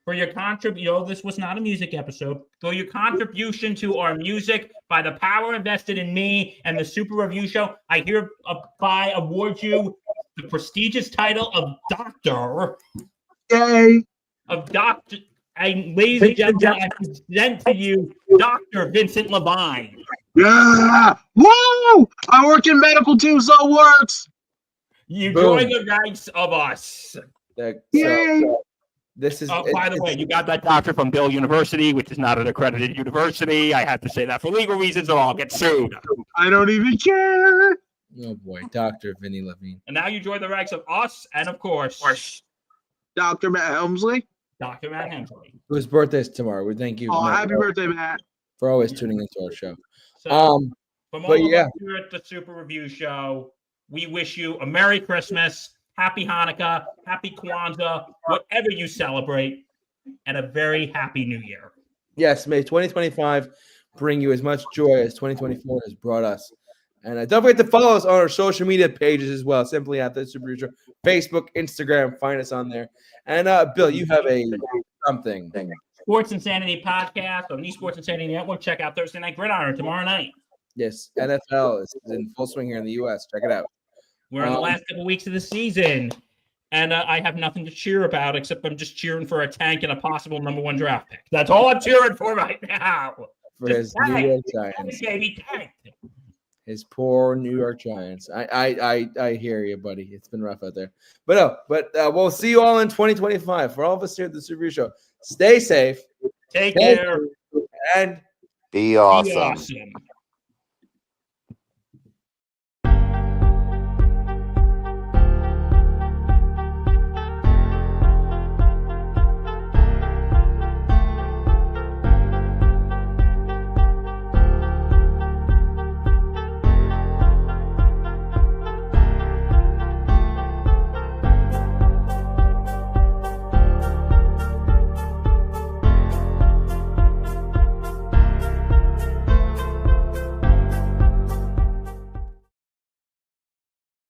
For your contribution, this was not a music episode. For your contribution to our music, by the power invested in me and the Super Review Show, I hereby award you the prestigious title of Doctor. Yay! Of Doctor. And ladies and gentlemen, I present to you Dr. Vincent Levine. Yeah! Woo! I work in medical too, so it works. You Boom. join the ranks of us. Yay! This is. By the way, you got that doctor from Bill University, which is not an accredited university. I have to say that for legal reasons, or I'll get sued. I don't even care. Oh boy, Dr. Vinny Levine. And now you join the ranks of us, and of course, Dr. Matt Helmsley. Dr. Matt Hensley. Whose birthday is tomorrow? We thank you. Oh, Matt, happy birthday, Matt. for always tuning into our show. So, from but all of yeah. us here at the Super Review Show, we wish you a Merry Christmas, Happy Hanukkah, Happy Kwanzaa, whatever you celebrate, and a very Happy New Year. Yes, may 2025 bring you as much joy as 2024 has brought us. And don't forget to follow us on our social media pages as well. Simply at the Super Review Show, Facebook, Instagram. Find us on there. And Bill, you have a something. Sports Insanity podcast on the Sports Insanity Network. Check out Thursday Night Gridiron tomorrow night. Yes, NFL is in full swing here in the U.S. Check it out. We're in the last couple weeks of the season, and I have nothing to cheer about except I'm just cheering for a tank and a possible #1 draft pick. That's all I'm cheering for right now. For Just his tank. New York Giants. Baby, tank. His poor New York Giants. I hear you, buddy. It's been rough out there. But we'll see you all in 2025. For all of us here at the Super Review Show, stay safe. Take care. And Be awesome. Be awesome.